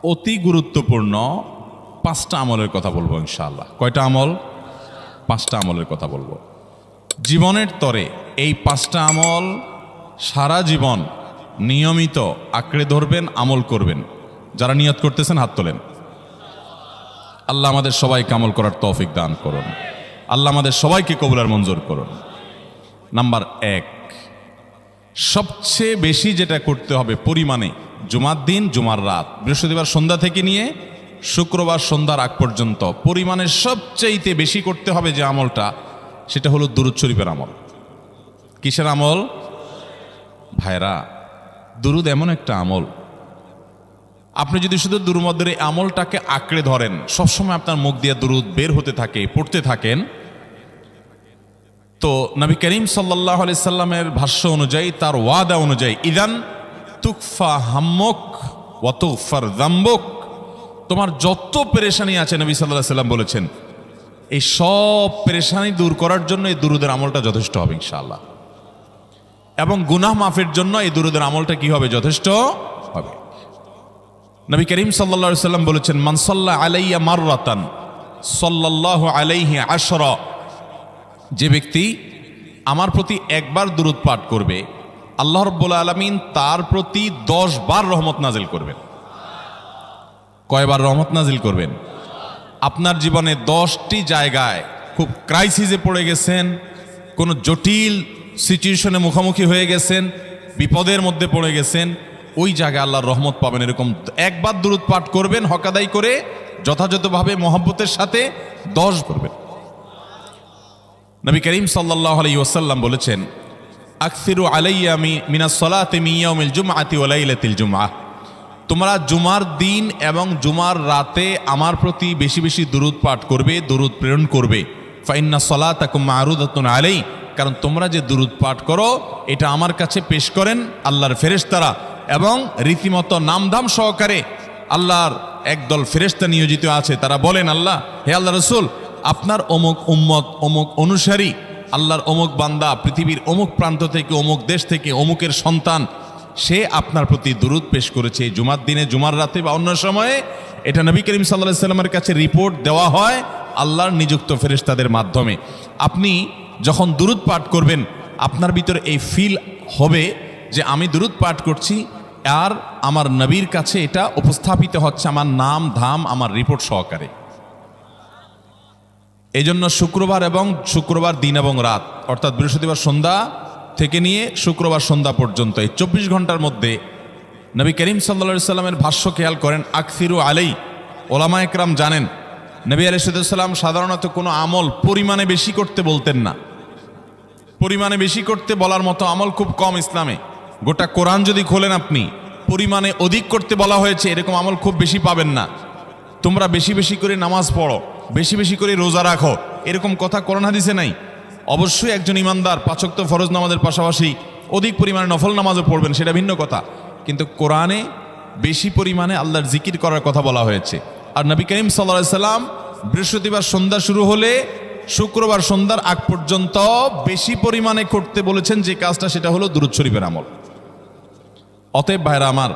অতি গুরুত্বপূর্ণ পাঁচটা আমলের কথা বলবো ইনশাআল্লাহ। কয়টা আমল? পাঁচটা আমলের কথা বলবো জীবনের তরে। এই পাঁচটা আমল সারা জীবন নিয়মিত আঁকড়ে ধরবেন, আমল করবেন। যারা নিয়ত করতেছেন হাত তোলেন। আল্লাহ আমাদের সবাইকে আমল করার তৌফিক দান করুন। আল্লাহ আমাদের সবাইকে কবুল মঞ্জুর করুন। নাম্বার এক, সবচেয়ে বেশি যেটা করতে হবে পরিমাণে, জুমার দিন, জুমার রাত, বৃহস্পতিবার সন্ধ্যা থেকে নিয়ে শুক্রবার সন্ধ্যার আগ পর্যন্ত পরিমাণে সবচেয়ে বেশি করতে হবে যে আমলটা, সেটা হলো দুরূদ শরীফের আমল। কিসের আমল? ভাইরা, দুরূদ এমন একটা আমল, আপনি যদি শুধু দুরূদের এই আমলটাকে আঁকড়ে ধরেন, সবসময় আপনার মুখ দিয়ে দুরূদ বের হতে থাকে, পড়তে থাকেন, তো নবী করিম সাল্লাল্লাহু আলাইহি সাল্লামের ভাষ্য অনুযায়ী, তার ওয়াদা অনুযায়ী, ইদান তুকফা হাম্মুক ওয়া তুগফার যামবুক, তোমার যত পেরেশানি আছে, নবী সাল্লাল্লাহু আলাইহি সাল্লাম বলেছেন, এই সব পেরেশানি দূর করার জন্য এই দুরূদের আমলটা যথেষ্ট হবে ইনশাআল্লাহ। এবং গুনাহ মাফের জন্য এই দুরূদের আমলটা কি হবে? যথেষ্ট হবে। নবী করিম সাল্লাল্লাহু আলাইহি সাল্লাম বলেছেন, মান সাল্লা আলাইয়া মাররাতান সাল্লাল্লাহু আলাইহি আশরা, যে ব্যক্তি আমার প্রতি একবার দুরূদ পাঠ করবে, আল্লাহ রাব্বুল আলামিন তার প্রতি 10 বার রহমত নাজিল করবেন। কয়বার রহমত নাজিল করবেন? আপনার জীবনে 10টি জায়গায় খুব ক্রাইসিসে পড়ে গেছেন, কোনো জটিল সিচুয়েশনে মুখোমুখি হয়ে গেছেন, বিপদের মধ্যে পড়ে গেছেন, ওই জায়গায় আল্লাহর রহমত পাবেন। এরকম একবার দুরূদ পাঠ করবেন, হক আদায় করে যথাযথভাবে মহব্বতের সাথে 10 করবেন। নবী করিম সাল্লাল্লাহু আলাইহি ওয়াসাল্লাম বলেছেন, আকসিরু আলাইয়া মিনাস সালাতি মিন ইয়াউমিল জুমআতি ওয়া লাইলাতিল জুমআহ, তোমরা জুমার দিন এবং জুমার রাতে আমার প্রতি বেশি বেশি দুরূদ পাঠ করবে, দুরূদ প্রেরণ করবে। ফাইন্না সালাতাকুম মা'রুদাতুন আলাই, কারণ তোমরা যে দুরূদ পাঠ করো এটা আমার কাছে পেশ করেন আল্লাহর ফেরেশতারা, এবং রীতিমতো নামধাম সহকারে আল্লাহর একদল ফেরেশতা নিয়োজিত আছে। তারা বলেন, আল্লাহ, হে আল্লাহ রাসূল, আপনার অমুক উম্মত, অমুক অনুসারী, আল্লাহর অমুক বান্দা পৃথিবীর অমুক প্রান্ত থেকে, অমুক দেশ থেকে, অমুকের সন্তান, সে আপনার প্রতি দুরূদ পেশ করেছে জুমার দিনে, জুমার রাতে বা অন্য সময়ে। এটা নবী করিম সাল্লাল্লাহু আলাইহি সাল্লামের কাছে রিপোর্ট দেওয়া হয় আল্লাহর নিযুক্ত ফেরেশতাদের মাধ্যমে। আপনি যখন দুরূদ পাঠ করবেন, আপনার ভিতরে এই ফিল হবে যে আমি দুরূদ পাঠ করছি, আর আমার নবীর কাছে এটা উপস্থাপিত হচ্ছে আমার নাম ধাম, আমার রিপোর্ট সহকারে। এই জন্য শুক্রবার দিন এবং রাত, অর্থাৎ বৃহস্পতিবার সন্ধ্যা থেকে নিয়ে শুক্রবার সন্ধ্যা পর্যন্ত এই 24 ঘন্টার মধ্যে নবী করিম সাল্লাল্লাহু আলাইহি সাল্লামের ভাষ্য খেয়াল করেন, আকসিরু আলাই। ওলামা একরাম জানেন, নবী আলাইহিস সালাম সাধারণত কোনো আমল পরিমাণে বেশি করতে বলতেন না। পরিমাণে বেশি করতে বলার মতো আমল খুব কম ইসলামে। গোটা কোরআন যদি খোলেন আপনি, পরিমাণে অধিক করতে বলা হয়েছে এরকম আমল খুব বেশি পাবেন না। তোমরা বেশি বেশি করে নামাজ পড়ো, বেশি বেশি করে রোজা রাখো, এরকম কথা কোরআন হাদিসে নাই। অবশ্যই একজন ইমানদার 5 ওয়াক্ত ফরজ নামাজের পাশাপাশি অধিক পরিমাণে নফল নামাজও পড়বেন, সেটা ভিন্ন কথা। কিন্তু কোরআনে বেশি পরিমাণে আল্লাহর জিকির করার কথা বলা হয়েছে। আর নবী করিম সাল্লাল্লাহু আলাইহি সাল্লাম বৃহস্পতিবার সন্ধ্যা শুরু হলে শুক্রবার সন্ধ্যার আগ পর্যন্ত বেশি পরিমাণে করতে বলেছেন যে কাজটা, সেটা হলো দুরূদ শরীফের আমল। অতএব ভাইরা আমার,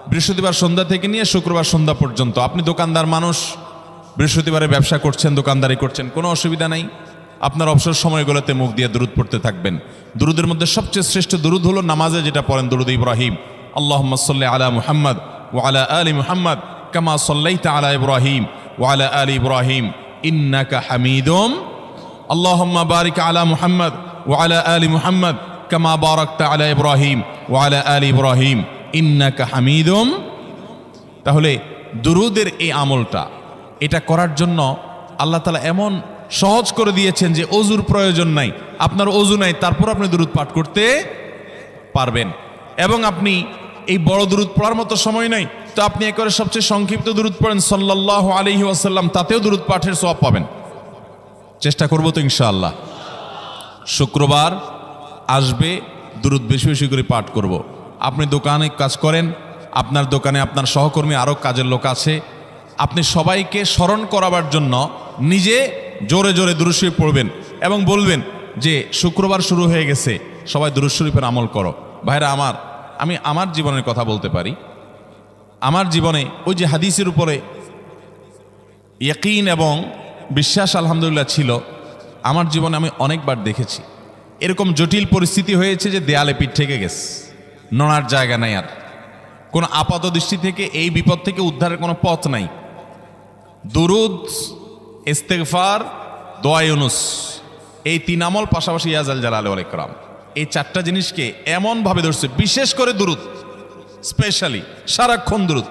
বৃহস্পতিবার সন্ধ্যা থেকে নিয়ে শুক্রবার সন্ধ্যা পর্যন্ত, আপনি দোকানদার মানুষ, বৃহস্পতিবারে ব্যবসা করছেন, দোকানদারি করছেন, কোনো অসুবিধা নাই। আপনার অবসর সময়গুলোতে মুখ দিয়ে দুরূদ পড়তে থাকবেন। দুরূদের মধ্যে সবচেয়ে শ্রেষ্ঠ দুরূদ হলো নামাজে যেটা পড়েন, দুরূদ ইব্রাহিম। আল্লাহুম্মা সাল্লি আলা মুহাম্মদ ওয়া আলা আলি মুহাম্মদ কামা সাল্লাইতা আলা ইব্রাহিম ওয়া আলা আলি ইব্রাহিম ইন্নাকা হামিদুম, আল্লাহুম্মা বারিক আলা মুহাম্মদ ওয়া আলা আলি মুহাম্মদ কামা বারাকতা আলা ইব্রাহিম ওয়া আলা আলি ইব্রাহিম ইন্নাকা হামিদুম। তাহলে দুরূদের এই আমলটা, এটা করার জন্য আল্লাহ তাআলা এমন সহজ করে দিয়েছেন যে ওযুর প্রয়োজন নাই। আপনার ওযু নাই, তারপর আপনি দুরূদ পাঠ করতে পারবেন। এবং আপনি এই বড় দুরূদ পড়ার মতো সময় নাই, তো আপনি একবারে সবচেয়ে সংক্ষিপ্ত দুরূদ পড়েন সাল্লাল্লাহু আলাইহি ওয়াসাল্লাম, তাতেও দুরূদ পাঠের সওয়াব পাবেন। চেষ্টা করব তো ইনশাআল্লাহ। শুক্রবার আসবে, দুরূদ বেশি বেশি করে পাঠ করব। আপনি দোকানে কাজ করেন, আপনার দোকানে আপনার সহকর্মী আরও কাজের লোক আছে, আপনি সবাইকে স্মরণ করাবার জন্য নিজে জোরে জোরে দুরূদ শরীফ পড়বেন এবং বলবেন যে শুক্রবার শুরু হয়ে গেছে, সবাই দুরূদ শরীফের আমল করো। ভাইরা আমার, আমি আমার জীবনের কথা বলতে পারি। আমার জীবনে ওই যে হাদিসের উপরে ইয়াকিন এবং বিশ্বাস আলহামদুলিল্লাহ ছিল, আমার জীবনে আমি অনেকবার দেখেছি এরকম জটিল পরিস্থিতি হয়েছে যে দেয়ালে পিঠ থেকে গেছে, নড়ার জায়গা নাই, আর কোনো আপাত দৃষ্টি থেকে এই বিপদ থেকে উদ্ধারের কোনো পথ নাই। দুরুদ, ইস্তেগফার, দোয়া ইউনুস, এই 3 আমল পাশাপাশি ইয়াজাল জালাল ওয়াল ইকরাম, এই 4টা জিনিসকে এমনভাবে ধরছে, বিশেষ করে দুরুদ, স্পেশালি সারাক্ষণ দুরুদ।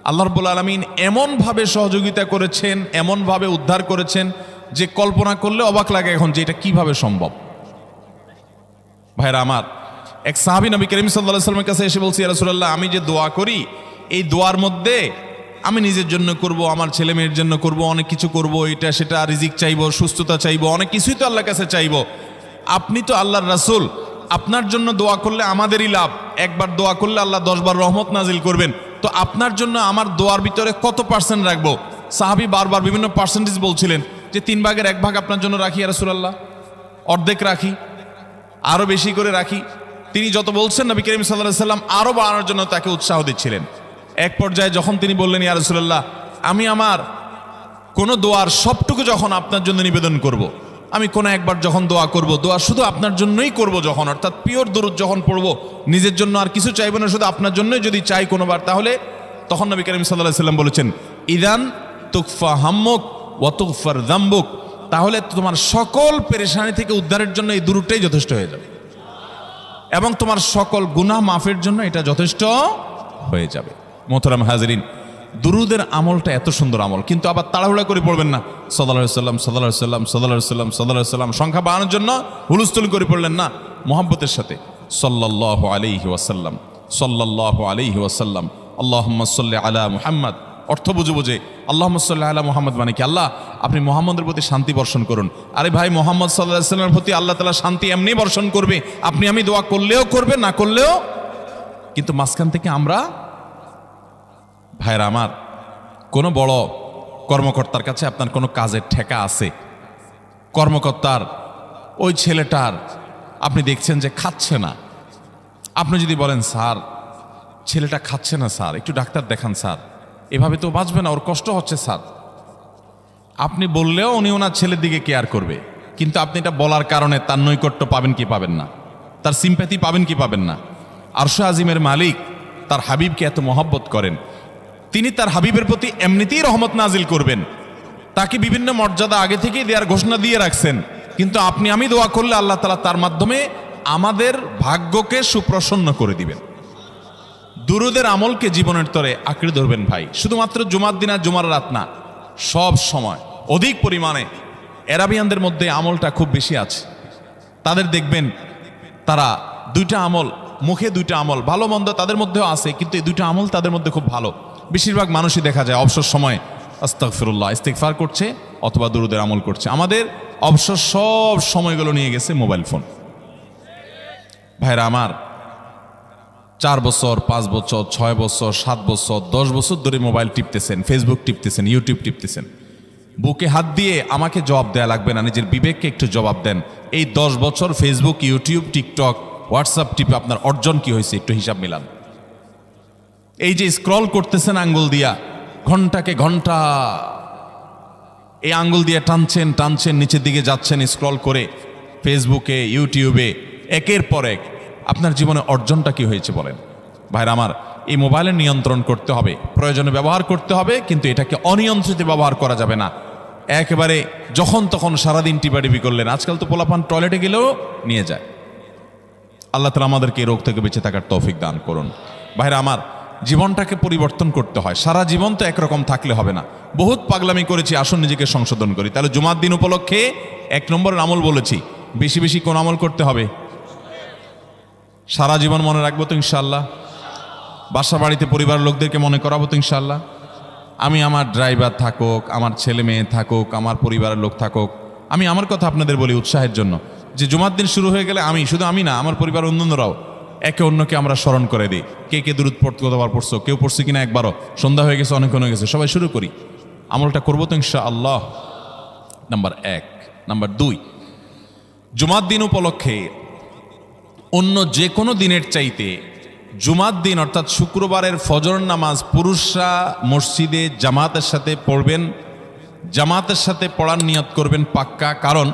আল্লাহ রাব্বুল আলামিন এমনভাবে সহযোগিতা করেছেন, এমনভাবে উদ্ধার করেছেন যে কল্পনা করলে অবাক লাগে এখন যে এটা কিভাবে সম্ভব। ভাইরা আমার, এক সাহাবী নবী করিম সাল্লাল্লাহু আলাইহি ওয়াসাল্লামের কাছে এসে বলছি, ইয়া রাসূলুল্লাহ, আমি যে দোয়া করি এই দোয়ার মধ্যে আমি নিজের জন্য করব, আমার ছেলে মেয়ের জন্য করব, অনেক কিছু করব, এটা সেটা, রিজিক চাইবো, সুস্থতা চাইবো, অনেক কিছুই তো আল্লাহর কাছে চাইবো। আপনি তো আল্লাহর রাসূল, আপনার জন্য দোয়া করলে আমাদেরই লাভ, একবার দোয়া করলে আল্লাহ 10 বার রহমত নাজিল করবেন, তো আপনার জন্য আমার দোয়ার ভিতরে কত % রাখবো? সাহাবী বারবার বিভিন্ন পার্সেন্টেজ বলছিলেন যে 3 ভাগের 1 ভাগ আপনার জন্য রাখি ইয়া রাসূলুল্লাহ, অর্ধেক রাখি, আরো বেশি করে রাখি। তিনি যত বলছেন নবী করিম সাল্লাল্লাহু আলাইহি ওয়াসাল্লাম আরো বাড়ানোর জন্য তাকে উৎসাহ দিচ্ছিলেন। এক পর্যায়ে যখন তিনি বললেন, ইয়া রাসূলুল্লাহ, আমি আমার কোনো দোয়ার সবটুকু যখন আপনার জন্য নিবেদন করব, আমি কোনো একবার যখন দোয়া করব, দোয়া শুধু আপনার জন্যই করব যখন, অর্থাৎ পিওর দরুদ যখন পড়ব, নিজের জন্য আর কিছু চাইব না, শুধু আপনার জন্যই যদি চাই কোনোবার, তাহলে তখন নবী করিম সাল্লাল্লাহু আলাইহি ওয়াসাল্লাম বলেছেন, ইদান তুকফা হাম্মুক ওয়া তুগফার যামবুক, তাহলে তোমার সকল পেরেশানি থেকে উদ্ধারের জন্য এই দুরুদটাই যথেষ্ট হয়ে যাবে, এবং তোমার সকল গুনাহ মাফের জন্য এটা যথেষ্ট হয়ে যাবে। মোহতারাম হাজিরিন, দুরুদের আমলটা এত সুন্দর আমল, কিন্তু আবার তাড়াহুড়া করে পড়বেন না, সাল্লাল্লাহু আলাইহি ওয়াসাল্লাম সাল্লাল্লাহু আলাইহি ওয়াসাল্লাম সাল্লাল্লাহু আলাইহি ওয়াসাল্লাম সাল্লাল্লাহু আলাইহি ওয়াসাল্লাম সংখ্যা বাড়ানোর জন্য হুলস্থুল করে পড়লেন না, মুহাব্বতের সাথে সাল্লাল্লাহু আলাইহি ওয়াসাল্লাম সাল্লাল্লাহু আলাইহি ওয়াসাল্লাম আল্লাহুম্মা সাল্লি আলা মুহাম্মদ, অর্থ বুঝে বুঝে আল্লাহুম্মা সাল্লি আলা মুহাম্মদ মানে কি, আল্লাহ আপনি মুহাম্মদের প্রতি শান্তি বর্ষণ করুন। আরে ভাই, মুহাম্মদ সাল্লাল্লাহু আলাইহি ওয়াসাল্লামের প্রতি আল্লাহ তাআলা শান্তি এমনি বর্ষণ করবে, আপনি আমি দোয়া করলেও করবে, না করলেও। কিন্তু মাঝখান থেকে আমরা, ভাইরা আমার, কোনো বড় কর্মকর্তার কাছে আপনার কোনো কাজের ঠেকা আছে, কর্মকর্তার ওই ছেলেটার আপনি দেখছেন যে খাচ্ছে না, আপনি যদি বলেন, স্যার ছেলেটা খাচ্ছে না স্যার, একটু ডাক্তার দেখান স্যার, এভাবে তো বাঁচবে না, ওর কষ্ট হচ্ছে স্যার, আপনি বললেও উনি ওনার ছেলের দিকে কেয়ার করবে, কিন্তু আপনি এটা বলার কারণে তার নৈকট্য পাবেন কি পাবেন না, তার সিম্প্যাথি পাবেন কি পাবেন না। আরশ আজিমের মালিক তার হাবিবকে এত মহব্বত করেন, তিনি তার হাবিবের প্রতি এমনিতেই রহমত নাজিল করবেন, তাকে বিভিন্ন মর্যাদা আগে থেকেই দেওয়ার ঘোষণা দিয়ে রাখছেন, কিন্তু আপনি আমি দোয়া করলে আল্লাহ তাআলা তার মাধ্যমে আমাদের ভাগ্যকে সুপ্রসন্ন করে দিবেন। দুরুদের আমলকে জীবনের তরে আঁকড়ে ধরবেন ভাই, শুধুমাত্র জুমার দিন আর জুমার রাত না, সব সময় অধিক পরিমাণে। এরাবিয়ানদের মধ্যে আমলটা খুব বেশি আছে, তাদের দেখবেন তারা 2টা আমল, মুখে 2টা আমল, ভালো মন্দ তাদের মধ্যেও আছে, কিন্তু এই 2টা আমল তাদের মধ্যে খুব ভালো। বেশিরভাগ মানুষই দেখা যায় অবসর সময় আস্তাগফিরুল্লাহ, ইস্তিগফার করছে অথবা দুরুদের আমল করছে। আমাদের অবসর সব সময়গুলো নিয়ে গেছে মোবাইল ফোন। ভাইরা আমার, 4 বছর 5 বছর 6 বছর 7 বছর 10 বছর ধরে মোবাইল টিপতেছেন, ফেসবুক টিপতেছেন, ইউটিউব টিপতেছেন, বুকে হাত দিয়ে আমাকে জবাব দেয়া লাগবে না, নিজের বিবেককে একটু জবাব দেন। এই 10 বছর ফেসবুক, ইউটিউব, টিকটক, হোয়াটসঅ্যাপ টিপে আপনার অর্জন কি হয়েছে একটু হিসাব মিলান। এই যে স্ক্রল করতেছেন আঙ্গুল দিয়া, ঘন্টাকে ঘন্টা এই আঙ্গুল দিয়ে টানছেন টানছেন, নিচের দিকে যাচ্ছেন স্ক্রল করে ফেসবুকে, ইউটিউবে, একের পর এক, আপনার জীবনে অর্জনটা কি হয়েছে বলেন? ভাইরা আমার, এই মোবাইলের নিয়ন্ত্রণ করতে হবে, প্রয়োজনে ব্যবহার করতে হবে, কিন্তু এটাকে অনিয়ন্ত্রিত ব্যবহার করা যাবে না। একেবারে যখন তখন সারাদিন টিপাটিপি করলেন, আজকাল তো পোলাপান টয়লেটে গেলেও নিয়ে যায়। আল্লাহ তাআলা আমাদেরকে এই রোগ থেকে বেঁচে থাকার তৌফিক দান করুন। ভাইরা আমার, জীবনটাকে পরিবর্তন করতে হয়, সারা জীবন তো একরকম থাকলে হবে না। বহুত পাগলামি করেছি, আসুন নিজেকে সংশোধন করি। তাহলে জুমার দিন উপলক্ষে 1 নম্বরের আমল বলেছি, বেশি বেশি কোন আমল করতে হবে? সারা জীবন মনে রাখবো তো ইনশাআল্লাহ। বাসা বাড়িতে পরিবারের লোকদেরকে মনে করাবো তো ইনশাআল্লাহ। আমি আমার ড্রাইভার থাকুক, আমার ছেলে মেয়ে থাকুক, আমার পরিবারের লোক থাকুক, আমি আমার কথা আপনাদের বলি উৎসাহের জন্য, যে জুমার দিন শুরু হয়ে গেলে আমি, শুধু আমি না, আমার পরিবার অন্যান্যরাও একে অন্যকে আমরা স্মরণ করে দিই। কে কে দুরূদ পড়তে কতবার পড়ছো, কেউ পড়ছে কিনা একবারও, সন্ধ্যা হয়ে গেছে, অনেকক্ষণ হয়ে গেছে, সবাই শুরু করি, আমলটা করবো তো ইনশাআল্লাহ। নাম্বার 1। নাম্বার 2, জুমার দিন উপলক্ষে অন্য যে কোনো দিনের চাইতে জুমার দিন অর্থাৎ শুক্রবারের ফজর নামাজ পুরুষরা মসজিদে জামাতের সাথে পড়বেন, জামাতের সাথে পড়ার নিয়ত করবেন পাক্কা। কারণ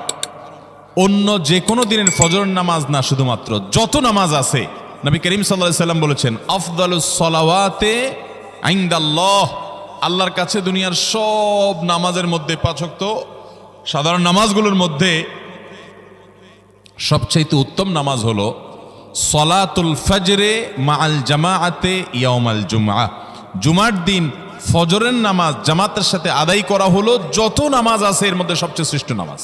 অন্য যে কোনো দিনের ফজর নামাজ না, শুধুমাত্র যত নামাজ আছে, নবী করিম সাল্লাল্লাহু আলাইহি সাল্লাম বলেছেন আফদালুস সালাওয়াতে ইনদাল্লাহ, আল্লাহর কাছে দুনিয়ার সব নামাজের মধ্যে, 5 ওয়াক্ত সাধারণ নামাজগুলোর মধ্যে সবচেয়ে উত্তম নামাজ হলো সলাতুল ফজরে মাআল জামাআতে ইয়াউমাল জুমআ, জুমার দিন ফজরের নামাজ জামাতের সাথে আদায় করা হলো যত নামাজ আছে এর মধ্যে সবচেয়ে শ্রেষ্ঠ নামাজ।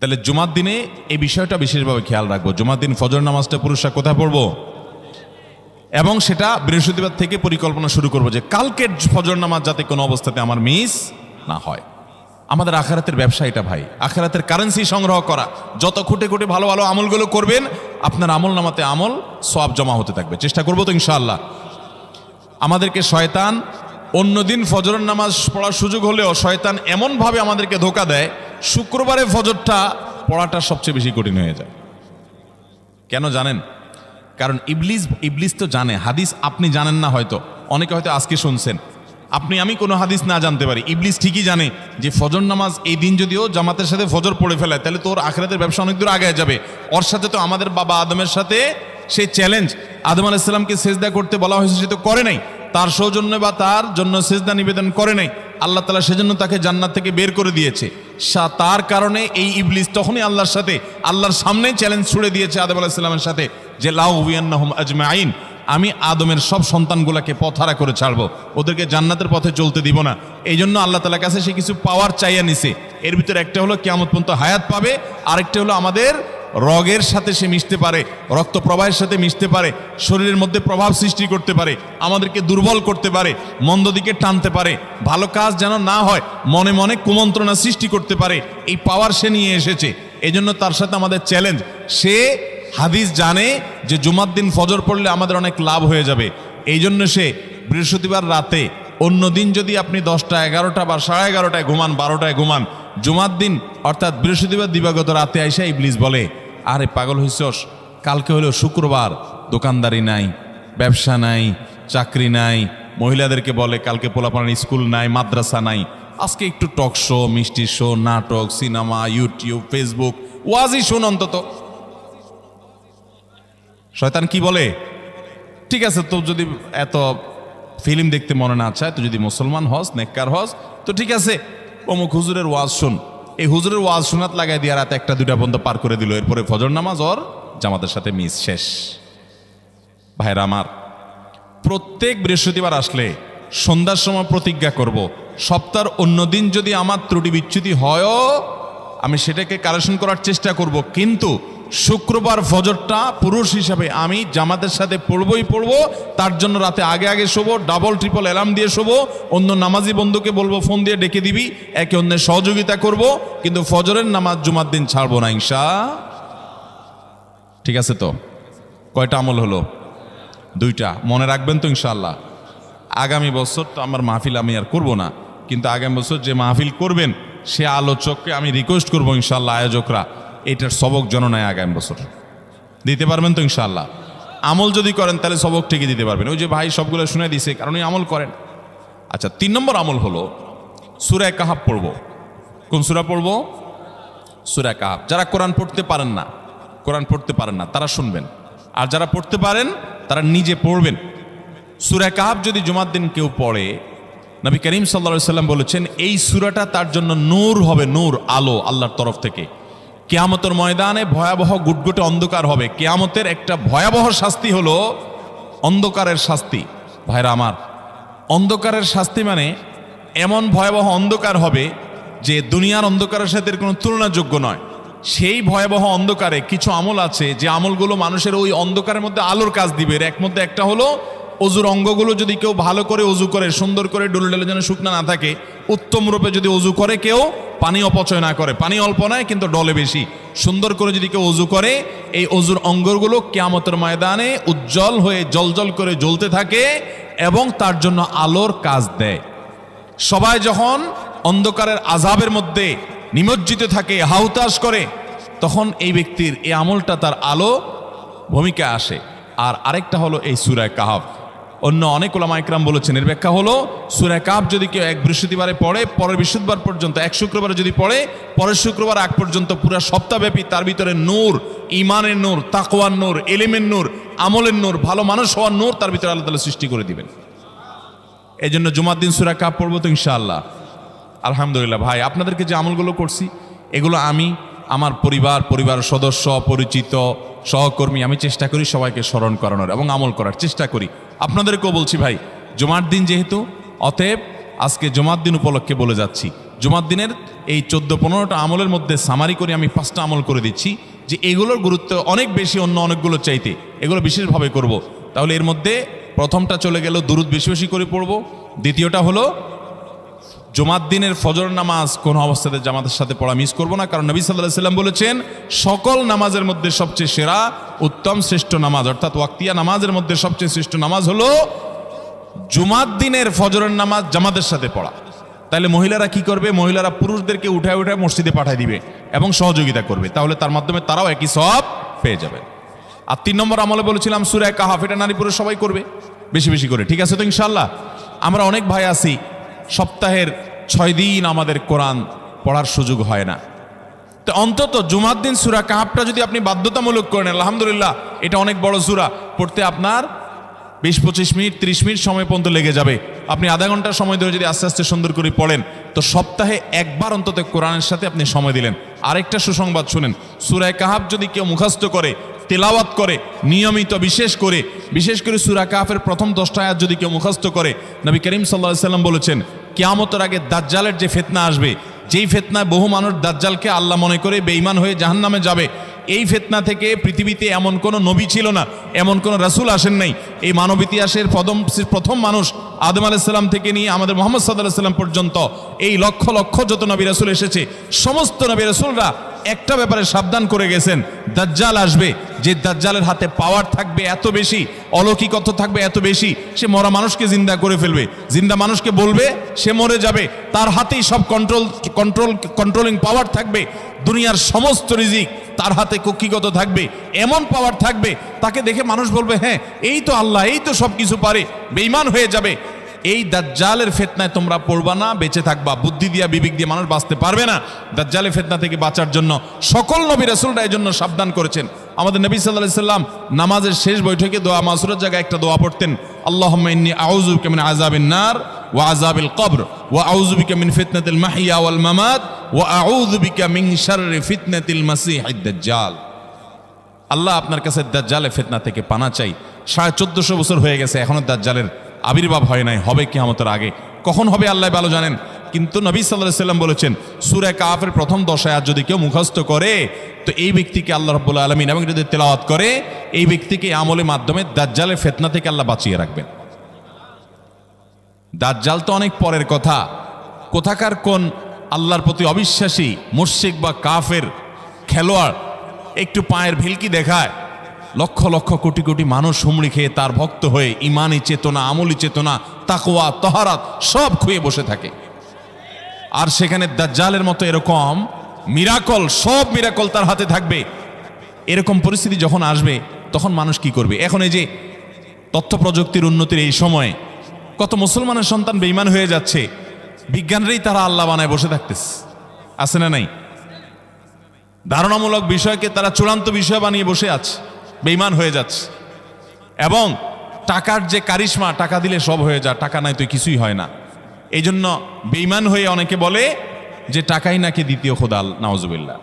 তাহলে জুমার দিনে এই বিষয়টা বিশেষভাবে খেয়াল রাখবো। জুমার দিন ফজর নামাজটা পুরুষরা কোথায় পড়বো, এবং সেটা বৃহস্পতিবার থেকে পরিকল্পনা শুরু করবো যে কালকের ফজর নামাজ যাতে কোনো অবস্থাতে আমার মিস না হয়। আমাদের আখিরাতের ব্যবসা এটা ভাই, আখিরাতের কারেন্সি সংগ্রহ করা। যত খুঁটে খুঁটে ভালো ভালো আমলগুলো করবেন, আপনার আমল নামাতে আমল সওয়াব জমা হতে থাকবে। চেষ্টা করবো তো ইনশাআল্লাহ। আমাদেরকে শয়তান অন্যদিন ফজরের নামাজ পড়ার সুযোগ হলেও শয়তান এমনভাবে আমাদেরকে ধোঁকা দেয়, শুক্রবারে ফজরটা পড়াটা সবচেয়ে বেশি কঠিন হয়ে যায়। কেন জানেন? কারণ ইবলিস তো জানে হাদিস, আপনি জানেন না, হয়তো অনেকে হয়তো আজকে শুনছেন, আমি কোনো হাদিস না জানতে পারি, ইবলিস ঠিকই জানে যে ফজর নামাজ এই দিন যদিও জামাতের সাথে ফজর পড়ে ফেলায় তাহলে তোর আখিরাতের ব্যবসা অনেক দূর আগে যাবে। ওর সাথে তো আমাদের বাবা আদমের সাথে সেই চ্যালেঞ্জ, আদম আলাইহিস সালামকে সেজদা করতে বলা হয়েছে, সে তো করে নাই, তার সৌজন্য বা তার জন্য সেজদা নিবেদন করে নাই, আল্লাহ তাআলা সেজন্য তাকে জান্নাত থেকে বের করে দিয়েছে। তার কারণে এই ইবলিস তখনই আল্লাহর সাথে, আল্লাহর সামনে চ্যালেঞ্জ ছুড়ে দিয়েছে আদম আলাইহিস সালামের সাথে যে লা উবিয়ান্নাহুম আজমাইন, আমি আদমের সব সন্তানগুলোকে পথহারা করে ছাড়বো, ওদেরকে জান্নাতের পথে চলতে দিব না। এই জন্য আল্লাহ তাআলার কাছে সে কিছু পাওয়ার চাইয়া নিছে। এর ভিতরে একটা হলো কিয়ামত পর্যন্ত হায়াত পাবে, আরেকটা হলো আমাদের রগের সাথে সে মিশতে পারে, রক্ত প্রবাহের সাথে মিশতে পারে, শরীরের মধ্যে প্রভাব সৃষ্টি করতে পারে, আমাদেরকে দুর্বল করতে পারে, মন্দ দিকে টানতে পারে, ভালো কাজ যেন না হয় মনে মনে কুমন্ত্রণা সৃষ্টি করতে পারে। এই পাওয়ার সে নিয়ে এসেছে। এই জন্য তার সাথে আমাদের চ্যালেঞ্জ। সে হাদিস জানে যে জুমার দিন ফজর পড়লে আমাদের অনেক লাভ হয়ে যাবে। এই জন্য সে বৃহস্পতিবার রাতে, অন্য দিন যদি আপনি 10টা 11টা বা 11:30টায় ঘুমান, 12টায় ঘুমান, জুমার দিন অর্থাৎ বৃহস্পতিবার দিবাগত রাতে আইসা ইবলিস বলে, আরে পাগল হইছস, কালকে হলো শুক্রবার, দোকানদারি নাই, ব্যবসা নাই, চাকরি নাই, মহিলাদেরকে বলে কালকে পোলাপানের স্কুল নাই, মাদ্রাসা নাই, আজকে একটু টক শো, মিষ্টি শো, নাটক, সিনেমা, ইউটিউব, ফেসবুক, ওয়াজই শুন অন্তত। শয়তান কি বলে, ঠিক আছে তো যদি এত ফিল্ম দেখতে মনে না চায়, তো যদি মুসলমান হস, নেককার হস, তো ঠিক আছে অমুক হুজুরের ওয়াজ শুন। এই হুজুরের ওয়াজ শোনাত লাগাই দিয়ে রাতে 1টা 2টা পর্যন্ত পার করে দিল। এরপরে ফজর নামাজ ওর জামাতের সাথে মিস, শেষ। ভাইরা আমার, প্রত্যেক বৃহস্পতিবার আসলে সন্ধ্যার সময় প্রতিজ্ঞা করব, সপ্তাহের অন্য দিন যদি আমার ত্রুটি বিচ্যুতি হয়ও আমি সেটাকে কারেকশন করার চেষ্টা করব, কিন্তু শুক্রবার ফজরটা পুরুষ হিসাবে আমি জামাতের সাথে পড়বই পড়বো। তার জন্য রাতে আগে আগে শোবো, ডাবল ট্রিপল অ্যালার্ম দিয়ে শোবো, অন্য নামাজি বন্ধুকে বলবো ফোন দিয়ে ডেকে দিবি, একে অন্যের সহযোগিতা করব, কিন্তু ফজরের নামাজ জুমার দিন ছাড়বো না ইনশাআল্লাহ। ঠিক আছে তো? কয়টা আমল হলো? 2টা। মনে রাখবেন তো ইনশাআল্লাহ। আগামী বছর তো আমার মাহফিল আমি আর করব না, কিন্তু আগামী বছর যে মাহফিল করবেন সে আলোচককে আমি রিকোয়েস্ট করবো ইনশাআল্লাহ, আয়োজকরা এটার সবক জননায় আগামী বছর দিতে পারবেন তো ইনশাআল্লাহ। আমল যদি করেন তাহলে সবক ঠিকই দিতে পারবেন। ওই যে ভাই সবগুলো শুনে দিছে, কারণ এই আমল করেন। আচ্ছা, 3 নম্বর আমল হলো সূরা কাহাফ পড়ব। কোন সূরা পড়ব? সূরা কাহাফ। যারা কোরআন পড়তে পারেন না তারা শুনবেন, আর যারা পড়তে পারেন তারা নিজে পড়বেন। সূরা কাহাফ যদি জুমার দিন কেউ পড়ে, নবী করিম সাল্লাল্লাহু আলাইহি ওয়াসাল্লাম বলেছেন এই সূরাটা তার জন্য নূর হবে, নূর, আলো আল্লাহর তরফ থেকে। কিয়ামতের ময়দানে ভয়াবহ গুটগুটে অন্ধকার হবে। কিয়ামতের একটা ভয়াবহ শাস্তি হলো অন্ধকারের শাস্তি। ভাইরা আমার, অন্ধকারের শাস্তি মানে এমন ভয়াবহ অন্ধকার হবে যে দুনিয়ার অন্ধকারের সাথে কোনো তুলনাযোগ্য নয়। সেই ভয়াবহ অন্ধকারে কিছু আমল আছে যে আমলগুলো মানুষের ওই অন্ধকারের মধ্যে আলোর কাজ দিবে। এর মধ্যে একটা হলো অজুর অঙ্গগুলো যদি কেউ ভালো করে অজু করে, সুন্দর করে ডলে ডলে যেন শুকনা না থাকে, উত্তম রূপে যদি অজু করে, কেউ পানি অপচয় না করে, পানি অল্প নয় কিন্তু ডলে বেশি, সুন্দর করে যদি কেউ অজু করে, এই অজুর অঙ্গগুলো কিয়ামতের ময়দানে উজ্জ্বল হয়ে জলজল করে জ্বলতে থাকে এবং তার জন্য আলোর কাজ দেয়। সবাই যখন অন্ধকারের আযাবের মধ্যে নিমজ্জিত থাকে, হাহুতাশ করে, তখন এই ব্যক্তির এই আমলটা তার আলো ভূমিকা আসে। আর আরেকটা হলো এই সূরা কাহফ। অন্য অনেক ওলামা ইকরাম বলেছেন এর ব্যাখ্যা হলো সূরা কাহফ যদি কেউ এক বৃহস্পতিবারে পড়ে, পরের বৃহস্পতিবার পর্যন্ত, এক শুক্রবারে যদি পড়ে, পরের শুক্রবার আগ পর্যন্ত পুরো সপ্তাহব্যাপী তার ভিতরে নূর, ঈমানের নূর, তাকওয়ার নূর, ইলমের নূর, আমলের নূর, ভালো মানুষ হওয়ার নূর তার ভিতরে আল্লাহ তাআলা সৃষ্টি করে দিবেন। এই জন্য জুমার দিন সূরা কাহফ পড়বো তো ইনশাআল্লাহ। আলহামদুলিল্লাহ ভাই, আপনাদেরকে যে আমলগুলো করছি এগুলো আমি, আমার পরিবার সদস্য, পরিচিত, সহকর্মী, আমি চেষ্টা করি সবাইকে স্মরণ করানোর এবং আমল করার চেষ্টা করি। আপনাদেরকেও বলছি ভাই, জুমার দিন যেহেতু, অতএব আজকে জুমার দিন উপলক্ষে বলে যাচ্ছি, জুমার দিনের এই 14-15টা আমলের মধ্যে সামারি করে আমি 5টা আমল করে দিচ্ছি যে এগুলোর গুরুত্ব অনেক বেশি অন্য অনেকগুলো চাইতে, এগুলো বিশেষভাবে করব। তাহলে এর মধ্যে প্রথমটা চলে গেল দুরুদ বেশি বেশি করে পড়ব। দ্বিতীয়টা হলো জুমার দিনের ফজর নামাজ কোন অবস্থাতে জামাতের সাথে পড়া মিস করব না, কারণ নবী সাল্লাল্লাহু আলাইহি সাল্লাম বলেছেন সকল নামাজের মধ্যে সবচেয়ে সেরা, উত্তম, শ্রেষ্ঠ নামাজ, অর্থাৎ ওয়াক্তিয়া নামাজের মধ্যে সবচেয়ে শ্রেষ্ঠ নামাজ হলো জুমার দিনের ফজরের নামাজ জামাতের সাথে পড়া। তাহলে মহিলারা কি করবে? মহিলারা পুরুষদেরকে উঠায় উঠায় মসজিদে পাঠিয়ে দিবে এবং সহযোগিতা করবে, তাহলে তার মাধ্যমে তারাও একই সওয়াব পেয়ে যাবে। আর 3 নম্বর আমলে বলেছিলাম সূরা কাহফ, এটা নারী পুরুষ সবাই করবে বেশি বেশি করে, ঠিক আছে তো ইনশাআল্লাহ? আমরা অনেক ভাই আছি সপ্তাহের 6 দিন আমাদের কোরআন পড়ার সুযোগ হয় না, তো অন্তত জুমার দিন সূরা কাহফটা যদি আপনি বাধ্যতামূলক করেন, আলহামদুলিল্লাহ, এটা অনেক বড় সূরা, পড়তে আপনার 20-25 মিনিট 30 মিনিট সময় পর্যন্ত লেগে যাবে। আপনি আধা ঘন্টা সময় ধরে যদি আস্তে আস্তে সুন্দর করে পড়েন, তো সপ্তাহে একবার অন্তত কোরআনের সাথে আপনি সময় দিলেন। আরেকটা সুসংবাদ শুনেন, সূরা কাহফ যদি কেউ মুখস্থ করে, তেলাওয়াত করে নিয়মিত, বিশেষ করে সূরা কাহফের প্রথম 10টা আয়াত যদি কেউ মুখস্থ করে, নবী করিম সাল্লাল্লাহু আলাইহি সাল্লাম বলেছেন কিয়ামতের আগে দাজ্জালের যে ফিতনা আসবে, যেই ফিতনায় বহু মানুষ দাজ্জালকে আল্লাহ মনে করে বেঈমান হয়ে জাহান্নামে যাবে, এই ফিতনা থেকে পৃথিবীতে এমন কোনো নবী ছিল না, এমন কোনো রাসূল আসেন নাই। এই মানব ইতিহাসের প্রথম মানুষ আদম আলাইহিস সালাম থেকে নিয়ে আমাদের মুহাম্মদ সাল্লাল্লাহু আলাইহি সাল্লাম পর্যন্ত এই লক্ষ লক্ষ যত নবী রাসূল এসেছে, সমস্ত নবী রাসূলরা একটা ব্যাপারে সাবধান করে গেছেন, দাজ্জাল আসবে, যে দাজ্জালের হাতে পাওয়ার থাকবে এত বেশি, অলৌকিকত্ব থাকবে এত বেশি, সে মরা মানুষকে জিন্দা করে ফেলবে, জিন্দা মানুষকে বলবে সে মরে যাবে, তার হাতেই সব কন্ট্রোলিং পাওয়ার থাকবে, দুনিয়ার সমস্ত রিজিক তার হাতে কক্ষিগত থাকবে, এমন পাওয়ার থাকবে তাকে দেখে মানুষ বলবে হ্যাঁ এই তো আল্লাহ, এই তো সব কিছু পারে, বেঈমান হয়ে যাবে। এই দাজ্জালের ফিতনায় তোমরা পড়বা না, বেঁচে থাকবা। বুদ্ধি দিয়া বিবেক দিয়ে মানুষ বাঁচতে পারবে না। দাজ্জালের ফিতনা থেকে বাঁচার জন্য সকল নবী রাসূলরা এর জন্য সাবধান করেছেন। আমাদের নবী সাল্লাল্লাহু আলাইহি সাল্লাম নামাজের শেষ বৈঠকে দোয়া মাসুরের জায়গায় একটা দোয়া পড়তেন, আল্লাহুম্মা ইন্নী আউযু বিকা মিন আযাবিন নার ওয়া আযাবিল কবর ওয়া আউযু বিকা মিন ফিতনাতিল মাহইয়া ওয়াল মামাত ওয়া আউযু বিকা মিন শাররি ফিতনাতিল মাসীহিদ দাজ্জাল। আল্লাহ আপনার কাছে দাজ্জালের ফিতনা থেকে পানা চাই। 1450 বছর হয়ে গেছে, এখনো দাজ্জালের আবির্ভাব হয় নাই, হবে কিয়ামতের আগে, কখন হবে আল্লাহ ভালো জানেন। কিন্তু নবী সাল্লাল্লাহু আলাইহি সাল্লাম বলেছেন সূরা কাহফের প্রথম 10 আয়াত যদি কেউ মুখস্থ করে, তো এই ব্যক্তিকে আল্লাহ রাব্বুল আলামিন এবং যদি তেলাওয়াত করে, এই ব্যক্তিকে আমলের মাধ্যমে দাজ্জালের ফিতনা থেকে আল্লাহ বাঁচিয়ে রাখবেন। দাজ্জাল তো অনেক পরের কথা, কোথাকার কোন আল্লাহর প্রতি অবিশ্বাসী মুশরিক বা কাফের খেলোয়াড় একটু পায়ের ভিলকি দেখায়, লক্ষ লক্ষ কোটি কোটি মানুষ হুমড়ি খেয়ে তার ভক্ত হয়ে ইমানি চেতনা, আমলি চেতনা, তাকওয়া, তাহারাত সব খুঁয়ে বসে থাকে। আর সেখানে দাজ্জালের মতো এরকম মিরাকল, সব মিরাকল তার হাতে থাকবে। এরকম পরিস্থিতি যখন আসবে তখন মানুষ কি করবে? এখন এই যে তথ্য প্রযুক্তির উন্নতির এই সময়ে কত মুসলমানের সন্তান বেঈমান হয়ে যাচ্ছে, বিজ্ঞানীরাই তারা আল্লাহ বানায় বসে থাকতেছে, আছে না নাই? ধারণামূলক বিষয়কে তারা চূড়ান্ত বিষয় বানিয়ে বসে আছে, বেঈমান হয়ে যাচ্ছে। এবং টাকার যে কারিশমা, টাকা দিলে সব হয়ে যায়, টাকা নাই তো কিছুই হয় না। এই জন্য বেঈমান হয়ে অনেকে বলে যে টাকাই নাকি দ্বিতীয় খোদা, নাউজুবিল্লাহ।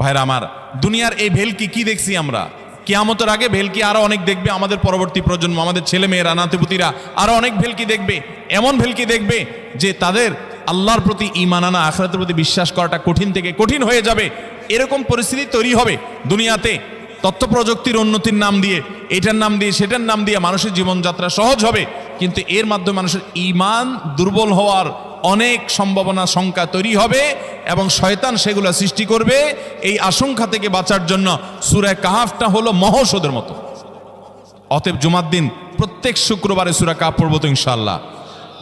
ভাইরা আমার, দুনিয়ার এই ভেলকি কি দেখছি আমরা, কিয়ামতের আগে ভেলকি আরো অনেক দেখবে আমাদের পরবর্তী প্রজন্ম, আমাদের ছেলে মেয়েরা, নাতিপুতিরা আরো অনেক ভেলকি দেখবে। এমন ভেলকি দেখবে যে তাদের আল্লাহর প্রতি ঈমান আনা, আখিরাতের প্রতি বিশ্বাস করাটা কঠিন থেকে কঠিন হয়ে যাবে। এরকম পরিস্থিতি তৈরি হবে দুনিয়াতে। তথ্য প্রযুক্তির উন্নতির নাম দিয়ে, এটার নাম দিয়ে, সেটার নাম দিয়ে মানুষের জীবনযাত্রা সহজ হবে, কিন্তু এর মাধ্যমে মানুষের ঈমান দুর্বল হওয়ার অনেক সম্ভাবনা, শঙ্কা তৈরি হবে এবং শয়তান সেগুলো সৃষ্টি করবে। এই আশঙ্কা থেকে বাঁচার জন্য সূরা কাহফটা হলো মহৌষধের মতো। অতএব জুমার দিন প্রত্যেক শুক্রবারে সূরা কাহফ পড়ব তো ইনশাআল্লাহ।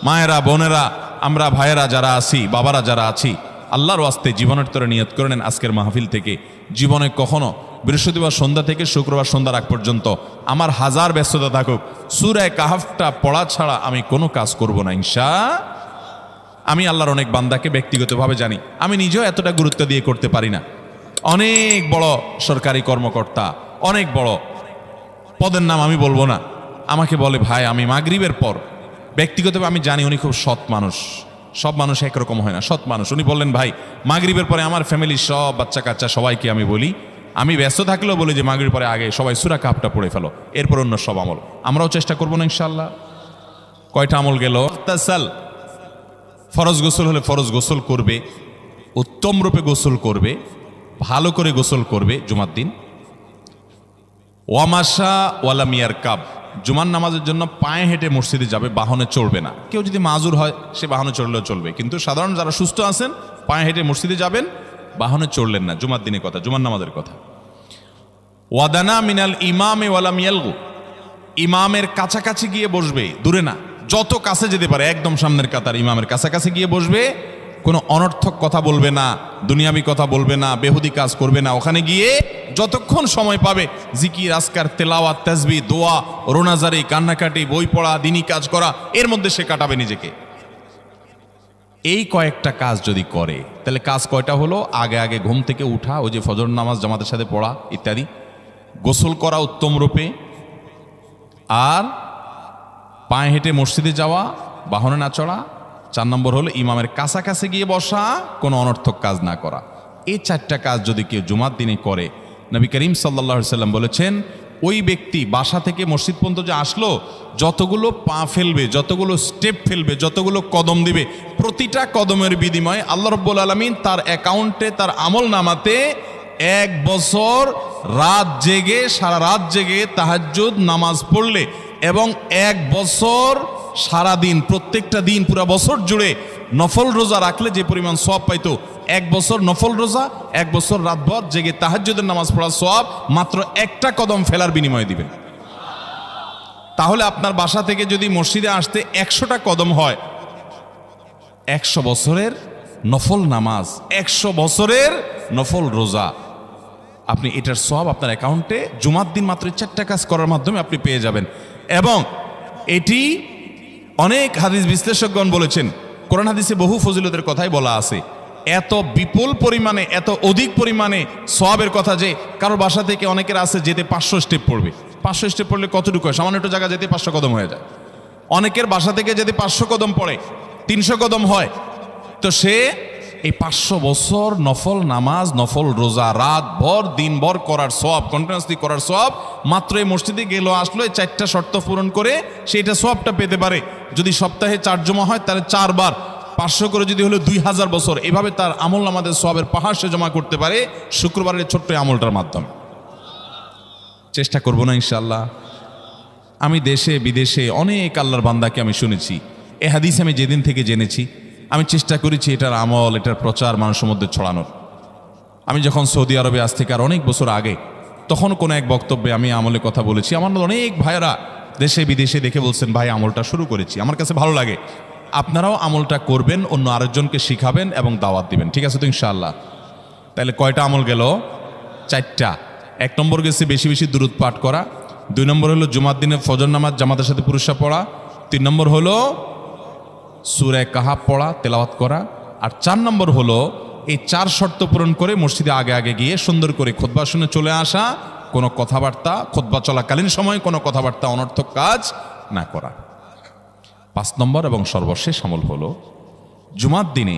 মায়েরা, বোনেরা, আমরা ভাইয়েরা যারা আছি, বাবারা যারা আছি, আল্লাহর ওয়াস্তে জীবনের তরে নিয়ত করে নেন আজকের মাহফিল থেকে জীবনে কখনো বৃহস্পতিবার সন্ধ্যা থেকে শুক্রবার সন্ধ্যার আগ পর্যন্ত আমার হাজার ব্যস্ততা থাকুক, সূরা কাহাফটা পড়া ছাড়া আমি কোনো কাজ করব না আমি আল্লাহর অনেক বান্দাকে ব্যক্তিগতভাবে জানি, আমি নিজেও এতটা গুরুত্ব দিয়ে করতে পারি না। অনেক বড় সরকারি কর্মকর্তা, অনেক বড় পদের নাম আমি বলবো না, আমাকে বলে ভাই আমি মাগরিবের পর, ব্যক্তিগতভাবে আমি জানি উনি খুব সৎ মানুষ, সব মানুষ একরকম হয় না, সৎ মানুষ। উনি বললেন ভাই মাগরিবের পরে আমার ফ্যামিলির সব বাচ্চা কাচ্চা সবাইকে আমি বলি, আমি ব্যস্ত থাকলেও বলি যে মাগরিবের পরে আগে সবাই সূরা কাহাফটা পড়ে ফেলো, এরপর অন্য সব আমল। আমরাও চেষ্টা করবো না ইনশাআল্লাহ। কয়টা আমল গেল? তাসাল, ফরজ গোসল হলে ফরজ গোসল করবে, উত্তম রূপে গোসল করবে, ভালো করে গোসল করবে জুমার দিন। ওয়ামাশা ওয়ালামিয়ার কাব, জুমার নামাজের জন্য পায়ে হেঁটে মসজিদে যাবে, বাহনে চড়বে না। কেউ যদি মাজুর হয় সে বাহনে চড়লেও চলবে, কিন্তু সাধারণ যারা সুস্থ আছেন পায়ে হেঁটে মসজিদে যাবেন, বাহনে চড়লেন না। জুমার দিনের কথা, জুমার নামাজের কথা। ওয়াদানা মিনাল ইমামে ওয়ালামিয়ালগু, ইমামের কাছাকাছি গিয়ে বসবে, দূরে না, যত কাছে যেতে পারে একদম সামনের কাতার ইমামের কাছাকাছি গিয়ে বসবে, কোনো অনর্থক কথা বলবে না, দুনিয়াবি কথা বলবে না, বেহুদি কাজ করবে না। ওখানে গিয়ে যতক্ষণ সময় পাবে জিকির, আজকার, তেলাওয়াত, তাসবিহ, দোয়া, রোনাজারি, কান্নাকাটি, বই পড়া, দিনী কাজ করা, এর মধ্যে সে কাটাবে নিজেকে। এই কয়েকটা কাজ যদি করে তাহলে কাজ কয়টা হলো? আগে আগে ঘুম থেকে উঠা, ওই যে ফজর নামাজ জামাতের সাথে পড়া ইত্যাদি, গোসল করা উত্তম রূপে, আর পায়ে হেঁটে মসজিদে যাওয়া, বাহনে না চড়া। 4 নম্বর হলো ইমামের কাছাকাছি গিয়ে বসা, কোনো অনর্থক কাজ না করা। এই 4টা কাজ যদি কেউ জুমার দিনে করে, নবী করিম সাল্লাল্লাহু আলাইহি সাল্লাম বলেছেন ওই ব্যক্তি বাসা থেকে মসজিদ পর্যন্ত যে আসলো, যতগুলো পা ফেলবে, যতগুলো স্টেপ ফেলবে, যতগুলো কদম দিবে, প্রতিটা কদমের বিনিময়ে আল্লাহ রাব্বুল আলামিন তার অ্যাকাউন্টে, তার আমল নামাতে 1 বছর রাত জেগে, সারা রাত জেগে তাহাজ্জুদ নামাজ পড়লে এবং 1 বছর সারা দিন, প্রত্যেকটা দিন পুরা বছর জুড়ে নফল রোজা রাখলে যে পরিমাণ সওয়াব পাইতো, 1 বছর নফল রোজা, 1 বছর রাতভর জেগে তাহাজ্জুদের নামাজ পড়ার সওয়াব মাত্র একটা কদম ফেলার বিনিময়ে দিবেন। তাহলে আপনার বাসা থেকে যদি মসজিদে আসতে 100টা কদম হয়, 100 বছরের নফল নামাজ, 100 বছরের নফল রোজা, আপনি এটার সওয়াব আপনার অ্যাকাউন্টে জুমার দিন মাত্র 4টা কাজ করার মাধ্যমে আপনি পেয়ে যাবেন। এবং এটি অনেক হাদিস বিশ্লেষকগণ বলেছেন, কোরআন হাদিসে বহু ফজিলতের কথাই বলা আছে। এত বিপুল পরিমাণে, এত অধিক পরিমাণে সওয়াবের কথা যে কারোর বাসা থেকে অনেকের আছে যেতে 500 স্টেপ পড়বে। 500 স্টেপ পড়লে কতটুকু হয়? সামান্য একটু জায়গা যেতে 500 কদম হয়ে যায়। অনেকের বাসা থেকে যেতে 500 কদম পড়ে 300 কদম হয়। তো সে এই 500 বছর নফল নামাজ, নফল রোজা, রাত ভর দিনভর করার সওয়াব, কন্টিনিউয়াসলি করার সওয়াব মাত্র এই মসজিদে গেল আসলো, এই 4টা শর্ত পূরণ করে সেইটা সওয়াবটা পেতে পারে। যদি সপ্তাহে 4 জমা হয় তাহলে 4 বার 500 করে যদি হলো 2000 বছর, এভাবে তার আমল নামাজের সওয়াবের পাহাড় সে জমা করতে পারে শুক্রবারের ছোট্ট আমলটার মাধ্যমে। চেষ্টা করব না ইনশাআল্লাহ। আমি দেশে বিদেশে অনেক আল্লাহর বান্দাকে আমি শুনেছি, এ হাদিস আমি যেদিন থেকে জেনেছি আমি চেষ্টা করেছি এটার আমল, এটার প্রচার মানুষের মধ্যে ছড়ানোর। আমি যখন সৌদি আরবে আজ থেকে আর অনেক বছর আগে, তখন কোনো এক বক্তব্যে আমি আমলের কথা বলেছি। আমার অনেক ভাইয়েরা দেশে বিদেশে দেখে বলছেন ভাই আমলটা শুরু করেছি, আমার কাছে ভালো লাগে, আপনারাও আমলটা করবেন, অন্য আরেকজনকে শিখাবেন এবং দাওয়াত দিবেন। ঠিক আছে তো ইনশাআল্লাহ? তাহলে কয়টা আমল গেল? 4টা। 1 নম্বর গেছে বেশি বেশি দুরূদ পাঠ করা, 2 নম্বর হলো জুমার দিনে ফজর নামাজ জামাতের সাথে পুরুষরা পড়া, 3 নম্বর হলো সূরা কাহাফ পড়া, তেলাওয়াত করা, আর 4 নম্বর হলো এই 4 শর্ত পূরণ করে মসজিদে আগে আগে গিয়ে সুন্দর করে খুতবা শুনে চলে আসা, কোনো কথাবার্তা, খুতবা চলাকালীন সময় কোনো কথাবার্তা, অনর্থক কাজ না করা। 5 নম্বর এবং সর্বশেষ আমল হলো জুমার দিনে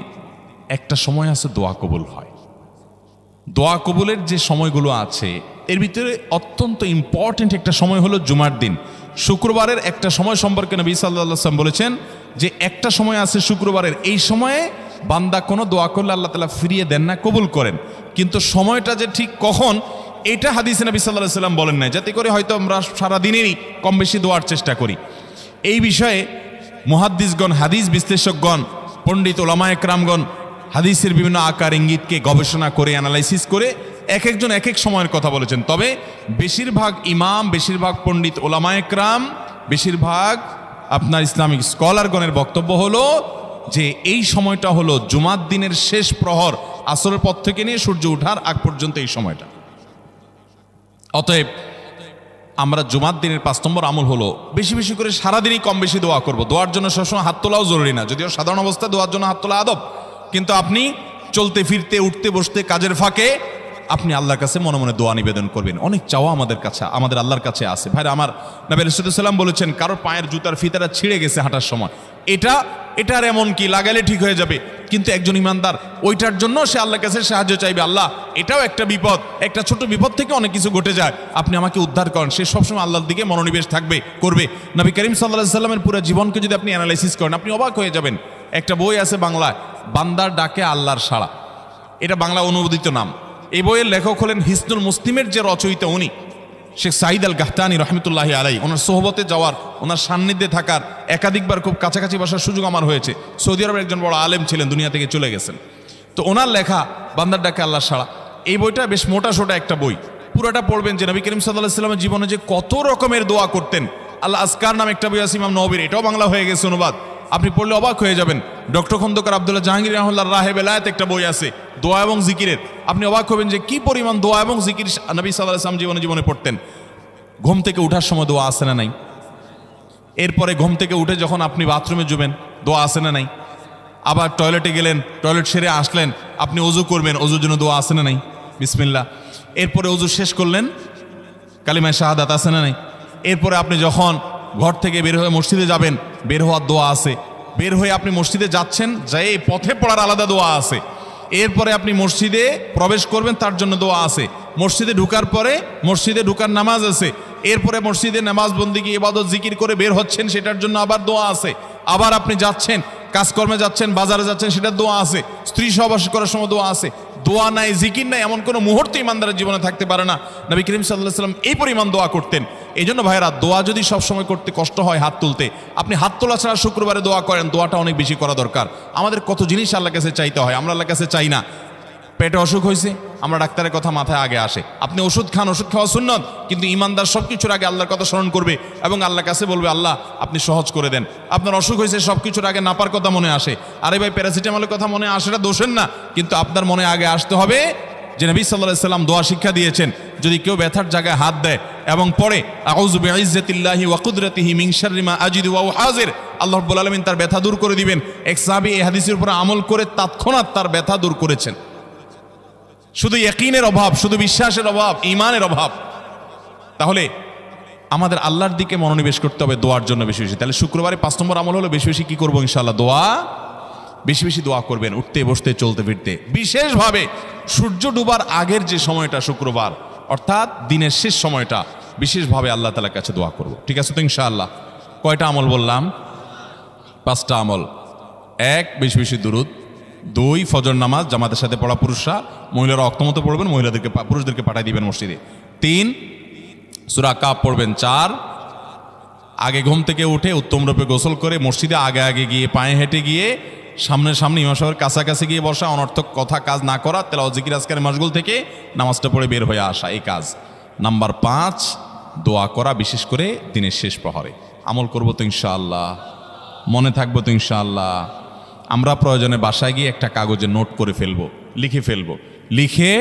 একটা সময় আছে দোয়া কবুল হয়। দোয়া কবুলের যে সময়গুলো আছে এর ভিতরে অত্যন্ত ইম্পর্টেন্ট একটা সময় হলো জুমার দিন। শুক্রবারের একটা সময় সম্পর্কে নবী সাল্লাল্লাহু আলাইহি ওয়াসাল্লাম বলেছেন যে একটা সময় আছে শুক্রবারের, এই সময়ে বান্দা কোনো দোয়া করলে আল্লাহ তাআলা ফিরিয়ে দেন না, কবুল করেন। কিন্তু সময়টা যে ঠিক কখন এটা হাদিসে নবী সাল্লাল্লাহু আলাইহি ওয়াসাল্লাম বলেন নাই, যাতে করে হয়তো আমরা সারা দিনেরই কম বেশি দোয়ার চেষ্টা করি। এই বিষয়ে মুহাদ্দিসগণ, হাদিস বিশ্লেষকগণ, পণ্ডিত ওলামায়ে কেরামগণ হাদিসের বিভিন্ন আকার ইঙ্গিতকে গবেষণা করে, অ্যানালাইসিস করে এক একজন এক এক সময়ের কথা বলেছেন। তবে বেশিরভাগ ইমাম, বেশিরভাগ পণ্ডিত ওলামায়ে কেরাম, বেশিরভাগ আপনার ইসলামিক স্কলারগণের বক্তব্য হলো যে এই সময়টা হলো জুমার দিনের শেষ প্রহর, আসরের পর থেকে নিয়ে সূর্য ওঠার আগ পর্যন্ত এই সময়টা। অতএব আমরা জুমার দিনের 5 নম্বর আমল হলো বেশি বেশি করে সারাদিনই কম বেশি দোয়া করব। দোয়ার জন্য সবসময় হাত তোলাও জরুরি না, যদিও সাধারণ অবস্থায় দোয়ার জন্য হাত তোলা আদব, কিন্তু আপনি চলতে ফিরতে উঠতে বসতে কাজের ফাঁকে আপনি আল্লাহর কাছে মনে মনে দোয়া নিবেদন করবেন। অনেক চাওয়া আমাদের কাছে, আমাদের আল্লাহর কাছে আছে। ভাইরা আমার, নবী রাসূলুল্লাহ সাল্লাল্লাহু আলাইহি ওয়াসাল্লাম বলেছেন কারোর পায়ের জুতার ফিতাটা ছিঁড়ে গেছে হাঁটার সময়, এটার এমন কি লাগালে ঠিক হয়ে যাবে, কিন্তু একজন ইমানদার ওইটার জন্য সে আল্লাহর কাছে সাহায্য চাইবে, আল্লাহ এটাও একটা বিপদ, একটা ছোট বিপদ থেকে অনেক কিছু ঘটে যায়, আপনি আমাকে উদ্ধার করেন। সে সবসময় আল্লাহর দিকে মনোনিবেশ করবে। নবী করিম সাল্লাল্লাহু আলাইহি ওয়াসাল্লামের পুরো জীবনকে যদি আপনি অ্যানালাইসিস করেন আপনি অবাক হয়ে যাবেন। একটা বই আছে বাংলায়, বান্দার ডাকে আল্লাহর সাড়া, এটা বাংলা অনুবাদিত নাম। এই বইয়ের লেখক হলেন হিসনুল মুসলিমের যে রচয়িতা উনি শেখ সাঈদ আল গাহতানি রহমতুল্লাহি আলাই। ওনার সোহবতে যাওয়ার, ওনার সান্নিধ্যে থাকার একাধিকবার খুব কাছাকাছি বসার সুযোগ আমার হয়েছে। সৌদি আরবের একজন বড় আলেম ছিলেন, দুনিয়া থেকে চলে গেছেন। তো ওনার লেখা বান্দার ডাকে আল্লাহর সাড়া, এই বইটা বেশ মোটা সোটা একটা বই। পুরোটা পড়বেন যে নবী করিম সাল্লাল্লাহু আলাইহি ওয়াসাল্লামের জীবনে যে কত রকমের দোয়া করতেন। আল্লাহ আজকার নাম একটা বই আছে ইমাম নববীর, এটাও বাংলা হয়ে গেছে অনুবাদ, আপনি পড়লে অবাক হয়ে যাবেন। ডক্টর খন্দকার আব্দুল্লাহ জাহাঙ্গীর রাহমাতুল্লাহ রাহে বেলায়েত একটা বই আছে দোয়া এবং জিকিরের, আপনি অবাক হবেন যে কি পরিমাণ দোয়া এবং জিকির নবী সাল্লাল্লাহু আলাইহি ওয়াসাল্লাম জীবনে পড়তেন। ঘুম থেকে উঠার সময় দোয়া আছে না নাই? এরপরে ঘুম থেকে উঠে যখন আপনি বাথরুমে যাবেন দোয়া আছে না নাই? আবার টয়লেটে গেলেন, টয়লেট সেরে আসলেন, আপনি ওযু করবেন, ওযুর জন্য দোয়া আছে না নাই? বিসমিল্লাহ। এরপরে ওযু শেষ করলেন, কালিমায়ে শাহাদাত আছে না নাই? এরপরে আপনি যখন ঘর থেকে বের হয়ে মসজিদে যাবেন, বের হওয়ার দোয়া আছে। বের হয়ে আপনি মসজিদে যাচ্ছেন, যাই পথে পড়ার আলাদা দোয়া আছে। এরপরে আপনি মসজিদে প্রবেশ করবেন, তার জন্য দোয়া আছে। মসজিদে ঢুকার পরে মসজিদে ঢুকার নামাজ আছে। এরপরে মসজিদে নামাজ বন্দিগি ইবাদত জিকির করে বের হচ্ছেন, সেটার জন্য আবার দোয়া আছে। আবার আপনি যাচ্ছেন, কাজকর্মে যাচ্ছেন, বাজারে যাচ্ছেন, সেটার দোয়া আছে। স্ত্রী সহবাস করার সময় দোয়া আছে। দোয়া নাই, জিকির নাই, এমন কোনো মুহূর্তে ইমানদারের জীবনে থাকতে পারে না। নবী করিম সাল্লাল্লাহু আলাইহি ওয়াসাল্লাম এই পরিমাণ দোয়া করতেন। এই জন্য ভাইরা, দোয়া যদি সবসময় করতে কষ্ট হয় হাত তুলতে, আপনি হাত তোলা ছাড়া শুক্রবারে দোয়া করেন, দোয়াটা অনেক বেশি করা দরকার। আমাদের কত জিনিস আল্লাহর কাছে চাইতে হয়, আমরা আল্লাহর কাছে চাই না। পেটে অসুখ হয়েছে, আমরা ডাক্তারের কথা মাথায় আগে আসে। আপনি ওষুধ খান, ওষুধ খাওয়া সুন্নত, কিন্তু ইমানদার সব কিছুর আগে আল্লাহর কথা স্মরণ করবে এবং আল্লাহর কাছে বলবে আল্লাহ আপনি সহজ করে দেন। আপনার অসুখ হয়েছে, সব কিছুর আগে নাপার কথা মনে আসে, আরে ভাই প্যারাসিটামলের কথা মনে আসে, এটা দোষের না, কিন্তু আপনার মনে আগে আসতে হবে যে নবী সাল্লাল্লাহু আলাইহি ওয়াসাল্লাম দোয়া শিক্ষা দিয়েছেন, যদি কেউ ব্যথার জায়গায় হাত দেয় এবং পড়ে আউযু বিইজ্জাতিল্লাহি ওয়া কুদরাতিহি মিন শাররি মা আজিদু ওয়া হাজির, আল্লাহ রাব্বুল আলামিন তার ব্যথা দূর করে দিবেন। এক সাহাবী এই হাদিসের উপর আমল করে তৎক্ষণাৎ তার ব্যথা দূর করেছেন। শুধু ইয়াকিনের অভাব, শুধু বিশ্বাসের অভাব, ঈমানের অভাব। তাহলে আমাদের আল্লাহর দিকে মনোনিবেশ করতে হবে দোয়ার জন্য বেশি বেশি। তাহলে শুক্রবারে 5 নম্বর আমল হলো বেশি বেশি কি করবো ইনশাআল্লাহ? দোয়া, বেশি বেশি দোয়া করবেন, উঠতে বসতে চলতে ফিরতে। বিশেষভাবে সূর্য ডুবার আগের যে সময়টা শুক্রবার, অর্থাৎ দিনের শেষ সময়টা, বিশেষভাবে আল্লাহ তাআলার কাছে দোয়া করব। ঠিক আছে তো ইনশাআল্লাহ? কয়টা আমল বললাম? 5টা আমল। 1, বেশি বেশি দুরুদ। 2, ফজর নামাজ জামাতের সাথে পড়া পুরুষরা, মহিলারা অক্তমত পড়বেন, পুরুষদেরকে পাঠিয়ে দিবেন মসজিদে। 3, সূরা কাফ পড়বেন। 4, আগে ঘুম থেকে উঠে উত্তম রূপে গোসল করে মসজিদে আগে আগে গিয়ে পায়ে হেঁটে গিয়ে সামনে ইমাম সাহেবের কাছাকাছি গিয়ে বসা, অনর্থক কথা কাজ না করা, তেলাওয়াত জিকির আজকারের মশগুল থেকে নামাজটা পড়ে বের হয়ে আসা, এই কাজ। নাম্বার 5, দোয়া করা, বিশেষ করে দিনের শেষ প্রহরে। আমল করবো তো ইনশাআল্লাহ? মনে থাকবো তো ইনশাআল্লাহ? আমরা প্রয়োজনে বাসায় গিয়ে একটা কাগজে নোট করে ফেলবো, লিখে ফেলবো, লিখে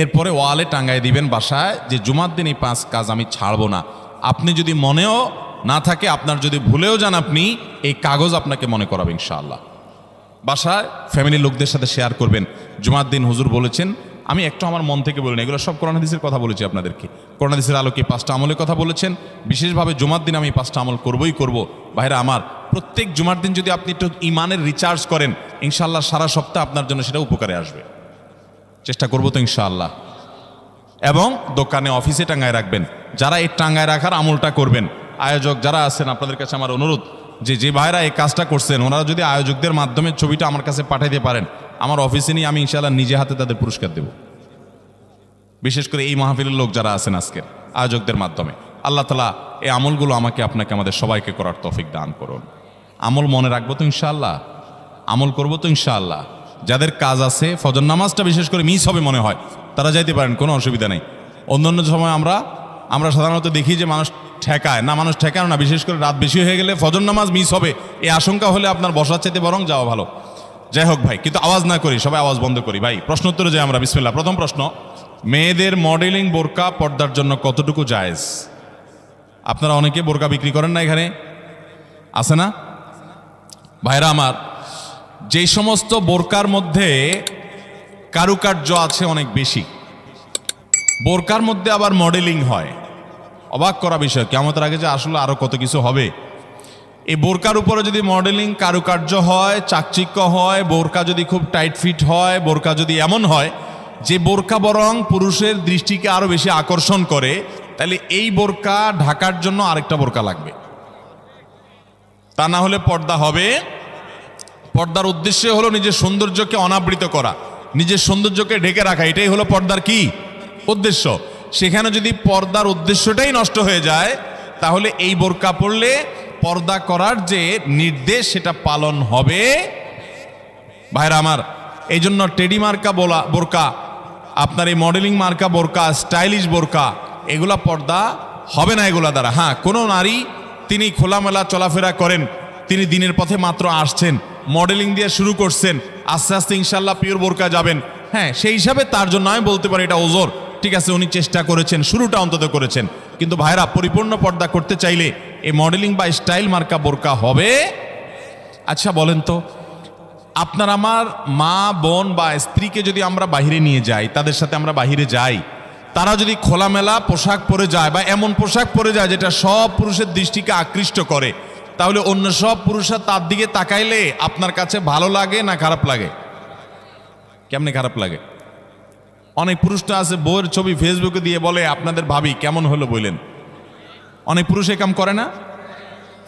এরপরে ওয়ালে টাঙ্গায় দিবেন বাসায় যে জুমার দিন এই 5 কাজ আমি ছাড়বো না। আপনি যদি মনেও না থাকে, আপনার যদি ভুলেও যান, আপনি এই কাগজ আপনাকে মনে করাবে ইনশাআল্লাহ। বাসায় ফ্যামিলির লোকদের সাথে শেয়ার করবেন, জুমার দিন হুজুর বলেছেন, আমি একটু আমার মন থেকে বলিনি, এগুলো সব কোরআন হাদিসের কথা বলেছি আপনাদেরকে। কোরআন হাদিসের আলোকে 5টা আমলের কথা বলেছেন, বিশেষভাবে জুমার দিন আমি 5টা আমল করবই করব। ভাইরা আমার, প্রত্যেক জুমার দিন যদি আপনি একটু ইমানের রিচার্জ করেন, ইনশাআল্লাহ সারা সপ্তাহ আপনার জন্য সেটা উপকারে আসবে। চেষ্টা করবো তো ইনশাআল্লাহ। এবং দোকানে অফিসে টাঙ্গায় রাখবেন। যারা এই টাঙ্গায় রাখার আমলটা করবেন, আয়োজক যারা আছেন, আপনাদের কাছে আমার অনুরোধ যে ভাইরা এই কাজটা করছেন, ওনারা যদি আয়োজকদের মাধ্যমে ছবিটা আমার কাছে পাঠাইতে পারেন, আমার অফিসে নিয়ে আমি ইনশাআল্লাহ নিজে হাতে তাদের পুরস্কার দেব। বিশেষ করে এই মাহফিলের লোক যারা আছেন আজকের, আয়োজকদের মাধ্যমে। আল্লাহ তাআলা এই আমলগুলো আমাকে আপনাকে আমাদের সবাইকে করার তৌফিক দান করুন। আমল মনে রাখবো তো ইনশাআল্লাহ? আমল করবো তো ইনশাআল্লাহ? যাদের কাজ আছে, ফজর নামাজটা বিশেষ করে মিস হবে মনে হয়, তারা যাইতে পারেন, কোনো অসুবিধা নেই। অন্যান্য সময় আমরা সাধারণত দেখি যে মানুষ ঠেকায় না, মানুষ ঠেকানো না, বিশেষ করে রাত বেশি হয়ে গেলে ফজর নামাজ মিস হবে, এই আশঙ্কা হলে আপনার বসার চাইতে বরং যাওয়া ভালো। যাই হোক ভাই, কিন্তু আওয়াজ না করি, সবাই আওয়াজ বন্ধ করি ভাই। প্রশ্ন উত্তরে যাই আমরা। বিসমিল্লাহ। প্রথম প্রশ্ন, মেয়েদের মডেলিং বোরকা পর্দার জন্য কতটুকু জায়েজ? আপনারা অনেকে বোরকা বিক্রি করেন না, এখানে আছে না ভাইরা আমার? যেই সমস্ত বোরকার মধ্যে কারুকার্য আছে অনেক বেশি, বোরকার মধ্যে আবার মডেলিং হয়, অবাক করা বিষয়। কিয়ামতের আগে যে আসলে আরো কত কিছু হবে। এই বোরকার উপরে যদি মডেলিং কারুকার্য হয়, চাকচিক্য হয়, বোরকা যদি খুব টাইট ফিট হয়, বোরকা যদি এমন হয় যে বোরকা বরং পুরুষের দৃষ্টিকে আরো বেশি আকর্ষণ করে, তাহলে এই বোরকা ঢাকার জন্য আরেকটা বোরকা লাগবে। তা না হলে পর্দা হবে। পর্দার উদ্দেশ্য হলো নিজের সৌন্দর্যকে অনাবৃত করা, নিজের সৌন্দর্যকে ঢেকে রাখা, এটাই হলো পর্দার কি উদ্দেশ্য। সেখানে যদি পর্দার উদ্দেশ্যটাই নষ্ট হয়ে যায়, তাহলে এই বোরকা পরলে পর্দা করার যে নির্দেশ সেটা পালন হবে। ভাইরা আমার, এই জন্য টেডি মার্কা বোরকা, আপনার এই মডেলিং মার্কা বোরকা, স্টাইলিশ বোরকা, এগুলা পর্দা হবে না এগুলা দ্বারা। হ্যাঁ, কোনো নারী তিনি খোলামেলা চলাফেরা করেন, তিনি দিনের পথে মাত্র আসছেন, মডেলিং দিয়ে শুরু করছেন, আস্তে আস্তে ইনশাল্লাহ পিওর বোরকা যাবেন। হ্যাঁ, সেই হিসাবে তার জন্য আমি বলতে পারি এটা ওজোর, ঠিক আছে, উনি চেষ্টা করেছেন, শুরুটা অন্তত করেছেন। কিন্তু ভাইরা, পরিপূর্ণ পর্দা করতে চাইলে এই মডেলিং বা স্টাইল মার্কা বোরকা হবে। আচ্ছা বলেন তো, আপনার আমার মা বোন বা স্ত্রীকে যদি আমরা বাহিরে নিয়ে যাই, তাদের সাথে আমরা বাহিরে যাই, তারা যদি খোলামেলা পোশাক পরে যায় বা এমন পোশাক পরে যায় যেটা সব পুরুষের দৃষ্টিকে আকৃষ্ট করে, তাহলে অন্য সব পুরুষরা তার দিকে তাকাইলে আপনার কাছে ভালো লাগে না খারাপ লাগে? কেমনে খারাপ লাগে? অনেক পুরুষটা আছে বউয়ের ছবি ফেসবুকে দিয়ে বলে আপনাদের ভাবি কেমন হলো বললেন। অনেক পুরুষ এ কাম করে না?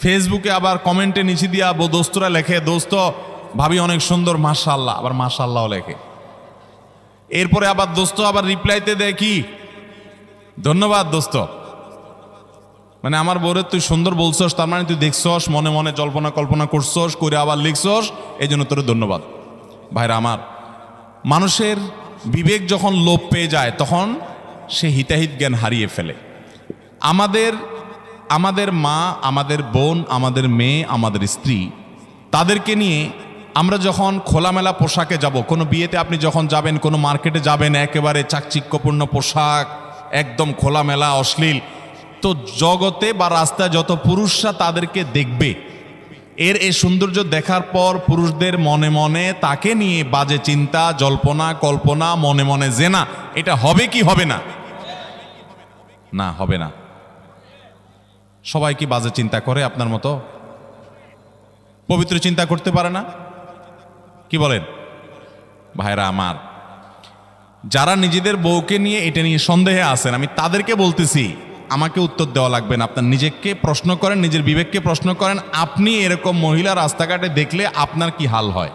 ফেসবুকে আবার কমেন্টে নিচে দিয়া দোস্তরা লেখে, দোস্ত ভাবি অনেক সুন্দর মাশাআল্লাহ, আবার মাশাআল্লাহ লেখে। এরপরে আবার দোস্ত আবার রিপ্লাইতে দেয় কি, ধন্যবাদ দোস্ত, মানে আমার বউরে তুই সুন্দর বলছস, তার মানে তুই দেখছস, মনে মনে জল্পনা কল্পনা করছস, করে আবার লিখছস, এই জন্য তোর ধন্যবাদ। ভাইরা আমার, মানুষের বিবেক যখন লোপ পেয়ে যায় তখন সে হিতাহিত জ্ঞান হারিয়ে ফেলে। আমাদের মা, আমাদের বোন, আমাদের মেয়ে, আমাদের স্ত্রী, তাদেরকে নিয়ে আমরা যখন খোলামেলা পোশাকে যাব, কোনো বিয়েতে আপনি যখন যাবেন, কোনো মার্কেটে যাবেন, একেবারে চাকচিক্যপূর্ণ পোশাক, একদম খোলামেলা অশ্লীল, তো জগতে বা রাস্তায় যত পুরুষরা তাদেরকে দেখবে, এই সৌন্দর্য দেখার পর পুরুষদের মনে মনে তাকে নিয়ে বাজে চিন্তা, জল্পনা কল্পনা, মনে মনে জেনা, এটা হবে কি হবে না? না, হবে না। সবাই কি বাজে চিন্তা করে আপনার মতো? পবিত্র চিন্তা করতে পারে না? কি বলেন ভাইরা আমার? যারা নিজেদের বউকে নিয়ে এটা নিয়ে সন্দেহে আছেন, আমি তাদেরকে বলতেছি, আমাকে উত্তর দেওয়া লাগবে না, আপনার নিজেকে প্রশ্ন করেন, নিজের বিবেককে প্রশ্ন করেন। আপনি এরকম মহিলা রাস্তাঘাটে দেখলে আপনার কি হাল হয়?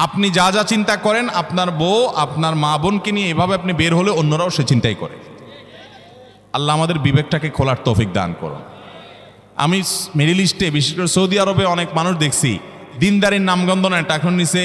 আপনি যা যা চিন্তা করেন, আপনার বউ, আপনার মা বোনকে নিয়ে এভাবে আপনি বের হলে অন্যরাও সে চিন্তাই করে। আল্লাহ আমাদের বিবেকটাকে খোলার তৌফিক দান করুন। আমি মিডল ইস্টে, বিশেষ করে সৌদি আরবে অনেক মানুষ দেখছি, দিনদারির নামগন্ধ নেয়, টাকার নিচে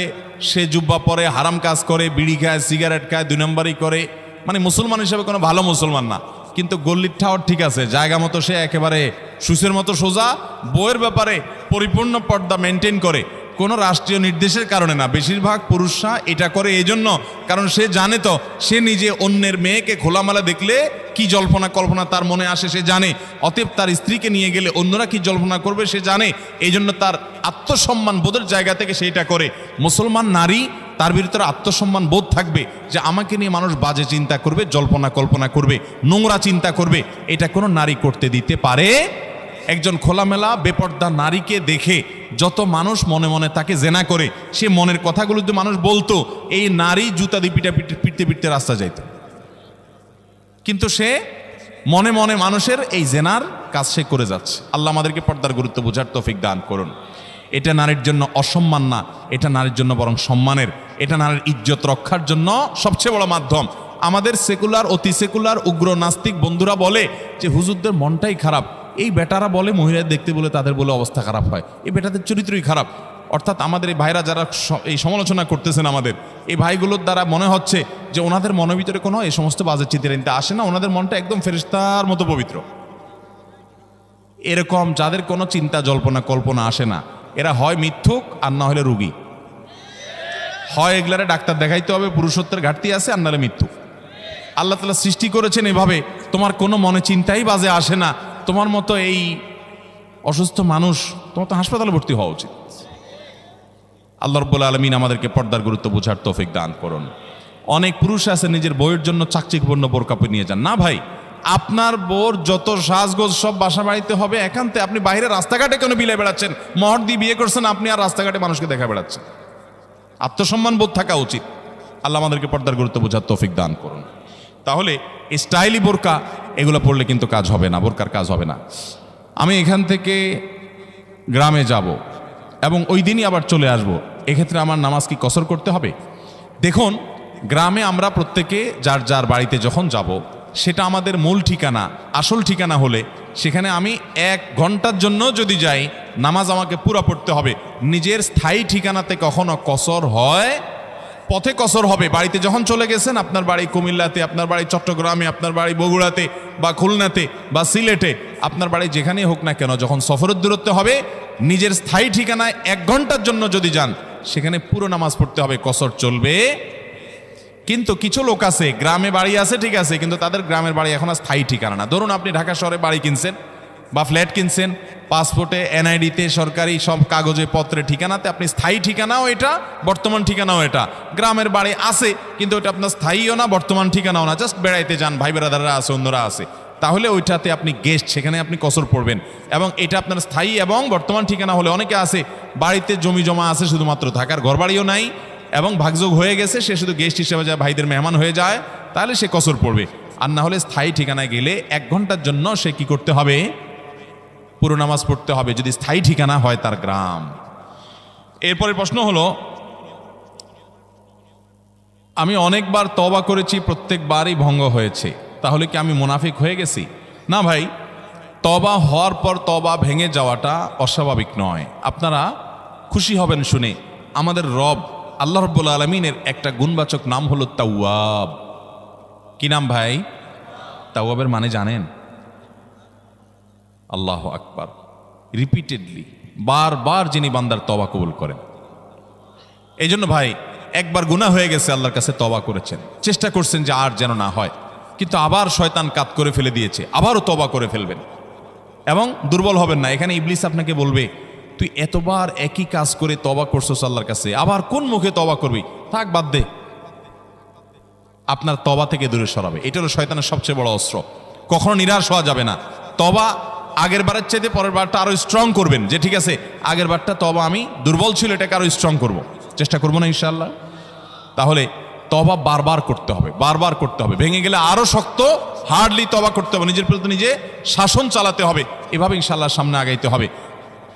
সে জুব্বা পরে, হারাম কাজ করে, বিড়ি খায়, সিগারেট খায়, 2 নম্বরই করে, মানে মুসলমান হিসেবে কোনো ভালো মুসলমান না। কিন্তু গল্লির ঠাওয়ার ঠিক আছে, জায়গা মতো সে একেবারে সুসের মতো সোজা, বইয়ের ব্যাপারে পরিপূর্ণ পর্দা মেনটেন করে, কোনো রাষ্ট্রীয় নির্দেশের কারণে না। বেশিরভাগ পুরুষরা এটা করে এই জন্য, কারণ সে জানে তো সে নিজে অন্যের মেয়েকে খোলামেলা দেখলে কি জল্পনা কল্পনা তার মনে আসে সে জানে, অতএব তার স্ত্রীকে নিয়ে গেলে অন্যরা কি জল্পনা করবে সে জানে, এই জন্য তার আত্মসম্মান বোধের জায়গা থেকে সেইটা করে। মুসলমান নারী, তার ভিতরে আত্মসম্মান বোধ থাকবে যে আমাকে নিয়ে মানুষ বাজে চিন্তা করবে, জল্পনা কল্পনা করবে, নোংরা চিন্তা করবে, এটা কোনো নারী করতে দিতে পারে? একজন খোলামেলা বেপর্দা নারীকে দেখে যত মানুষ মনে মনে তাকে জেনা করে, সে মনের কথাগুলো যদি মানুষ বলতো, এই নারী জুতা দিয়ে পিটতে পিটতে রাস্তা যাইত। কিন্তু সে মনে মনে মানুষের এই জেনার কাজ সে করে যাচ্ছে। আল্লাহ আমাদেরকে পর্দার গুরুত্ব বোঝার তৌফিক দান করুন। এটা নারীর জন্য অসম্মান না, এটা নারীর জন্য বরং সম্মানের, এটা নারীর ইজ্জত রক্ষার জন্য সবচেয়ে বড় মাধ্যম। আমাদের সেকুলার, অতি সেকুলার, উগ্র নাস্তিক বন্ধুরা বলে যে হুজুরদের মনটাই খারাপ, এই বেটারা বলে মহিলাদের দেখতে বলে তাদের বলে অবস্থা খারাপ হয়, এই বেটাদের চরিত্রই খারাপ। অর্থাৎ আমাদের এই ভাইরা যারা এই সমালোচনা করতেছেন, আমাদের এই ভাইগুলোর দ্বারা মনে হচ্ছে যে ওনাদের মনের ভিতরে কোনো এই সমস্ত বাজে চিন্তা আসে না, ওনাদের মনটা একদম ফেরেশতার মতো পবিত্র। এরকম যাদের কোনো চিন্তা জল্পনা কল্পনা আসে না, এরা হয় মিথ্যুক আর না হলে রুগী। হয় এগুলারে ডাক্তার দেখাইতে হবে, পুরুষত্বের ঘাটতি আছে, আর নাহলে মিথ্যুক। আল্লাহ তাআলা সৃষ্টি করেছেন এভাবে, তোমার কোনো মনে চিন্তাই বাজে আসে না, তোমার মতো এই অসুস্থ মানুষ, তোমার তো হাসপাতালে ভর্তি হওয়া উচিত। আল্লাহ রাব্বুল আলামিন আমাদেরকে পর্দার গুরুত্ব বোঝার তৌফিক দান করুন। অনেক পুরুষ আছে নিজের বউয়ের জন্য চাকচিক্যপূর্ণ বোরকা পরে নিয়ে যান। না ভাই, আপনার বউর যত সাজগোজ সব বাসা বাড়িতে হবে একান্তে। আপনি বাইরে রাস্তাঘাটে কেন বিলে বেড়াচ্ছেন? মহর দিয়ে বিয়ে করছেন আপনি, আর রাস্তাঘাটে মানুষকে দেখা বেড়াচ্ছেন। আত্মসম্মান বোধ থাকা উচিত। আল্লাহ আমাদেরকে পর্দার গুরুত্ব বোঝার তৌফিক দান করুন। তাহলে স্টাইলি বোরকা এগুলো পড়লে কিন্তু কাজ হবে না, বোরকার কাজ হবে না। আমি এখান থেকে গ্রামে যাব এবং ওই দিনই আবার চলে আসব, এক্ষেত্রে আমার নামাজ কি কসর করতে হবে? দেখুন, গ্রামে আমরা প্রত্যেকে যার যার বাড়িতে যখন যাব, সেটা আমাদের মূল ঠিকানা, আসল ঠিকানা হলে সেখানে আমি 1 ঘন্টার জন্য যদি যাই, নামাজ আমাকে পুরা পড়তে হবে। নিজের স্থায়ী ঠিকানাতে কখনো কসর হয়? পথে কসর হবে। বাড়িতে যখন চলে গেছেন, আপনার বাড়ি কুমিল্লাতে, আপনার বাড়ি চট্টগ্রামে, আপনার বাড়ি বগুড়াতে বা খুলনাতে বা সিলেটে, আপনার বাড়ি যেখানেই হোক না কেন, যখন সফরের দূরত্ব হবে, নিজের স্থায়ী ঠিকানায় 1 ঘন্টার জন্য যদি যান, সেখানে পুরো নামাজ পড়তে হবে, কসর চলবে। কিন্তু কিছু লোক আছে, গ্রামে বাড়ি আছে ঠিক আছে, কিন্তু তাদের গ্রামের বাড়ি এখন আর স্থায়ী ঠিকানা না। ধরুন আপনি ঢাকা শহরে বাড়ি কিনছেন বা ফ্ল্যাট কিনছেন, পাসপোর্টে, এনআইডিতে, সরকারি সব কাগজে পত্রে ঠিকানাতে আপনি স্থায়ী ঠিকানাও এটা, বর্তমান ঠিকানাও এটা। গ্রামের বাড়ি আছে কিন্তু ওটা আপনার স্থায়ীও না, বর্তমান ঠিকানাও না, জাস্ট বেড়াইতে যান, ভাই বেড়াদাররা আছে, অন্যরা আছে, তাহলে ওইটাতে আপনি গেস্ট, সেখানে আপনি কসর পড়বেন। এবং এটা আপনার স্থায়ী এবং বর্তমান ঠিকানা হলে, অনেকে আছে বাড়িতে জমি জমা আছে, শুধুমাত্র থাকার ঘর বাড়িও নাই এবং ভাগযোগ হয়ে গেছে, সে শুধু গেস্ট হিসেবে যায়, ভাইদের মেহমান হয়ে যায়, তাহলে সে কসর পড়বে। আর না হলে স্থায়ী ঠিকানায় গেলে 1 ঘন্টার জন্য সে কি করতে হবে? পুরো নামাজ পড়তে হবে, যদি স্থায়ী ঠিকানা হয় তার গ্রাম। এরপরে প্রশ্ন হলো, আমি অনেকবার তওবা করেছি, প্রত্যেকবারই ভঙ্গ হয়েছে, তাহলে কি আমি মুনাফিক হয়ে গেছি? না ভাই, তওবা হওয়ার পর তওবা ভেঙে যাওয়াটা অস্বাভাবিক নয়। আপনারা খুশি হবেন শুনে, আমাদের রব আল্লাহ রাব্বুল আলামিনের একটা গুণবাচক নাম হলো তাওয়াব। কি নাম ভাই? তাওয়াবের মানে জানেন? আল্লাহু আকবার। রিপিটেডলি, বারবার যিনি বান্দার তওবা কবুল করেন। এই জন্য ভাই, একবার গুনাহ হয়ে গেছে, আল্লাহর কাছে তওবা করেছেন, চেষ্টা করছেন যে আর যেন না হয়, কিন্তু আবার শয়তান কাত করে ফেলে দিয়েছে, আবারও তওবা করে ফেলবেন এবং দুর্বল হবেন না। এখানে ইবলিস আপনাকে বলবে, তুই এতবার একই কাজ করে তওবা করছস আল্লাহর কাছে, আবার কোন মুখে তওবা করবি? থাক, বাদ দে। আপনার তওবা থেকে দূরে সরাবে। এটা হলো শয়তানের সবচেয়ে বড় অস্ত্র। কখনো নিরাশ হওয়া যাবে না। তওবা আগের বারের চাইতে পরের বারটা আরো স্ট্রং করবেন, যে ঠিক আছে আগের বারটা তওবা আমি দুর্বল ছিল, এটাকে আরো স্ট্রং করব, চেষ্টা করবো না ইনশাআল্লাহ। তাহলে তওবা বারবার করতে হবে, বারবার করতে হবে। ভেঙে গেলে আরো শক্ত, হার্ডলি তওবা করতে হবে, নিজের প্রতি নিজে শাসন চালাতে হবে। এভাবে ইনশাআল্লাহ সামনে আগাইতে হবে।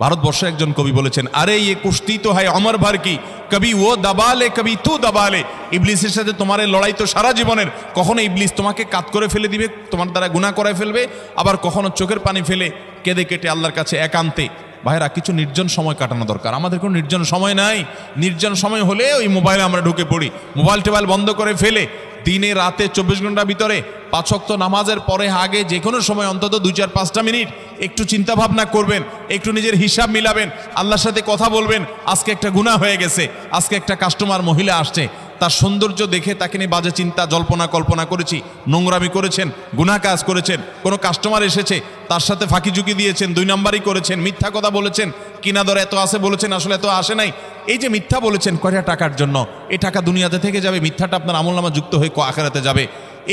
ভারতবর্ষে একজন কবি বলেছেন, আরে ইয়ে কুস্তি তো হয় অমর ভর কি, কবি ও দাবালে কবি তু দাবালে। ইবলিসের সাথে তোমার এই লড়াই তো সারা জীবনের। কখনো ইবলিস তোমাকে কাত করে ফেলে দিবে, তোমার দ্বারা গুনাহ করায় ফেলবে, আবার কখনো চোখের পানি ফেলে কেঁদে কেটে আল্লাহর কাছে একান্তে। ভাইরা, কিছু নির্জন সময় কাটানো দরকার। আমাদের কোনো নির্জন সময় নাই। নির্জন সময় হলে ওই মোবাইলে আমরা ঢুকে পড়ি, মোবাইল টোবাইল বন্ধ করে ফেলে দিনে রাতে 24 ঘন্টার ভিতরে 5 ওয়াক্ত নামাজের পরে আগে যে কোনো সময় অন্তত 2-4-5টা মিনিট একটু চিন্তা ভাবনা করবেন, একটু নিজের হিসাব মিলাবেন, আল্লাহর সাথে কথা বলবেন। আজকে একটা গুনাহ হয়ে গেছে, আজকে একটা কাস্টমার মহিলা আসছে, তার সৌন্দর্য দেখে তাকে নিয়ে বাজে চিন্তা জল্পনা কল্পনা করেছি, নোংরামি করেছেন, গুনাহ কাজ করেছেন। কোনো কাস্টমার এসেছে, তার সাথে ফাঁকি ঝুঁকি দিয়েছেন, 2 নাম্বারই করেছেন, মিথ্যা কথা বলেছেন, কিনা দর এত আছে বলেছেন, আসলে এত আসে নাই। এই যে মিথ্যা বলেছেন কয়টা টাকার জন্য, এই টাকা দুনিয়াতে থেকে যাবে, মিথ্যাটা আপনার আমলনামা যুক্ত হয়ে আখিরাতে যাবে।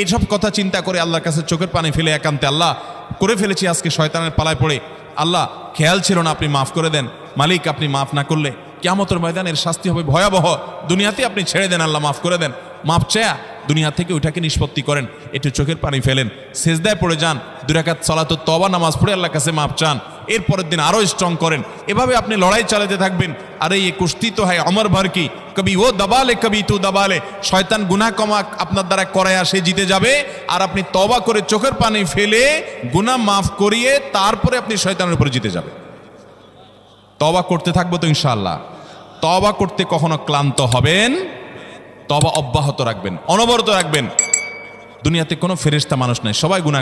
এইসব কথা চিন্তা করে আল্লাহর কাছে চোখের পানি ফেলে একান্তে, আল্লাহ করে ফেলেছি আজকে শয়তানের পালায় পড়ে, আল্লাহ খেয়াল ছিল না, আপনি মাফ করে দেন। মালিক, আপনি মাফ না করলে কিয়ামতের ময়দানের শাস্তি হবে ভয়াবহ। দুনিয়াতে আপনি ছেড়ে দেন, আল্লাহ মাফ করে দেন। মাফ চায়া দুনিয়া থেকে ওইটাকে নিষ্পত্তি করেন, একটু চোখের পানি ফেলেন, সেজদায় পড়ে যান, 2 রাকাত সালাতুত তওবা নামাজ পড়ে আল্লাহর কাছে মাফ চান, এরপরের দিন আরো স্ট্রং করেন। এভাবে আপনি লড়াই চালাতে থাকবেন। আরে এই কুস্তি তো হয় অমর ভর কি, কবি ও দাবালে কবি তু দাবালে। শয়তান গুনাহ কমা আপনার দ্বারা করায় সে জিতে যাবে, আর আপনি তওবা করে চোখের পানি ফেলে গুনাহ মাফ করিয়ে তারপরে আপনি শয়তানের উপরে জিতে যাবেন। তওবা করতে থাকবো তো ইনশাআল্লাহ। তওবা করতে কখনো ক্লান্ত হবেন, তওবা অব্যাহত রাখবেন, অনবরত রাখবেন। দুনিয়াতে কোনো ফেরেশতা মানুষ নাই, সবাই গুনাহ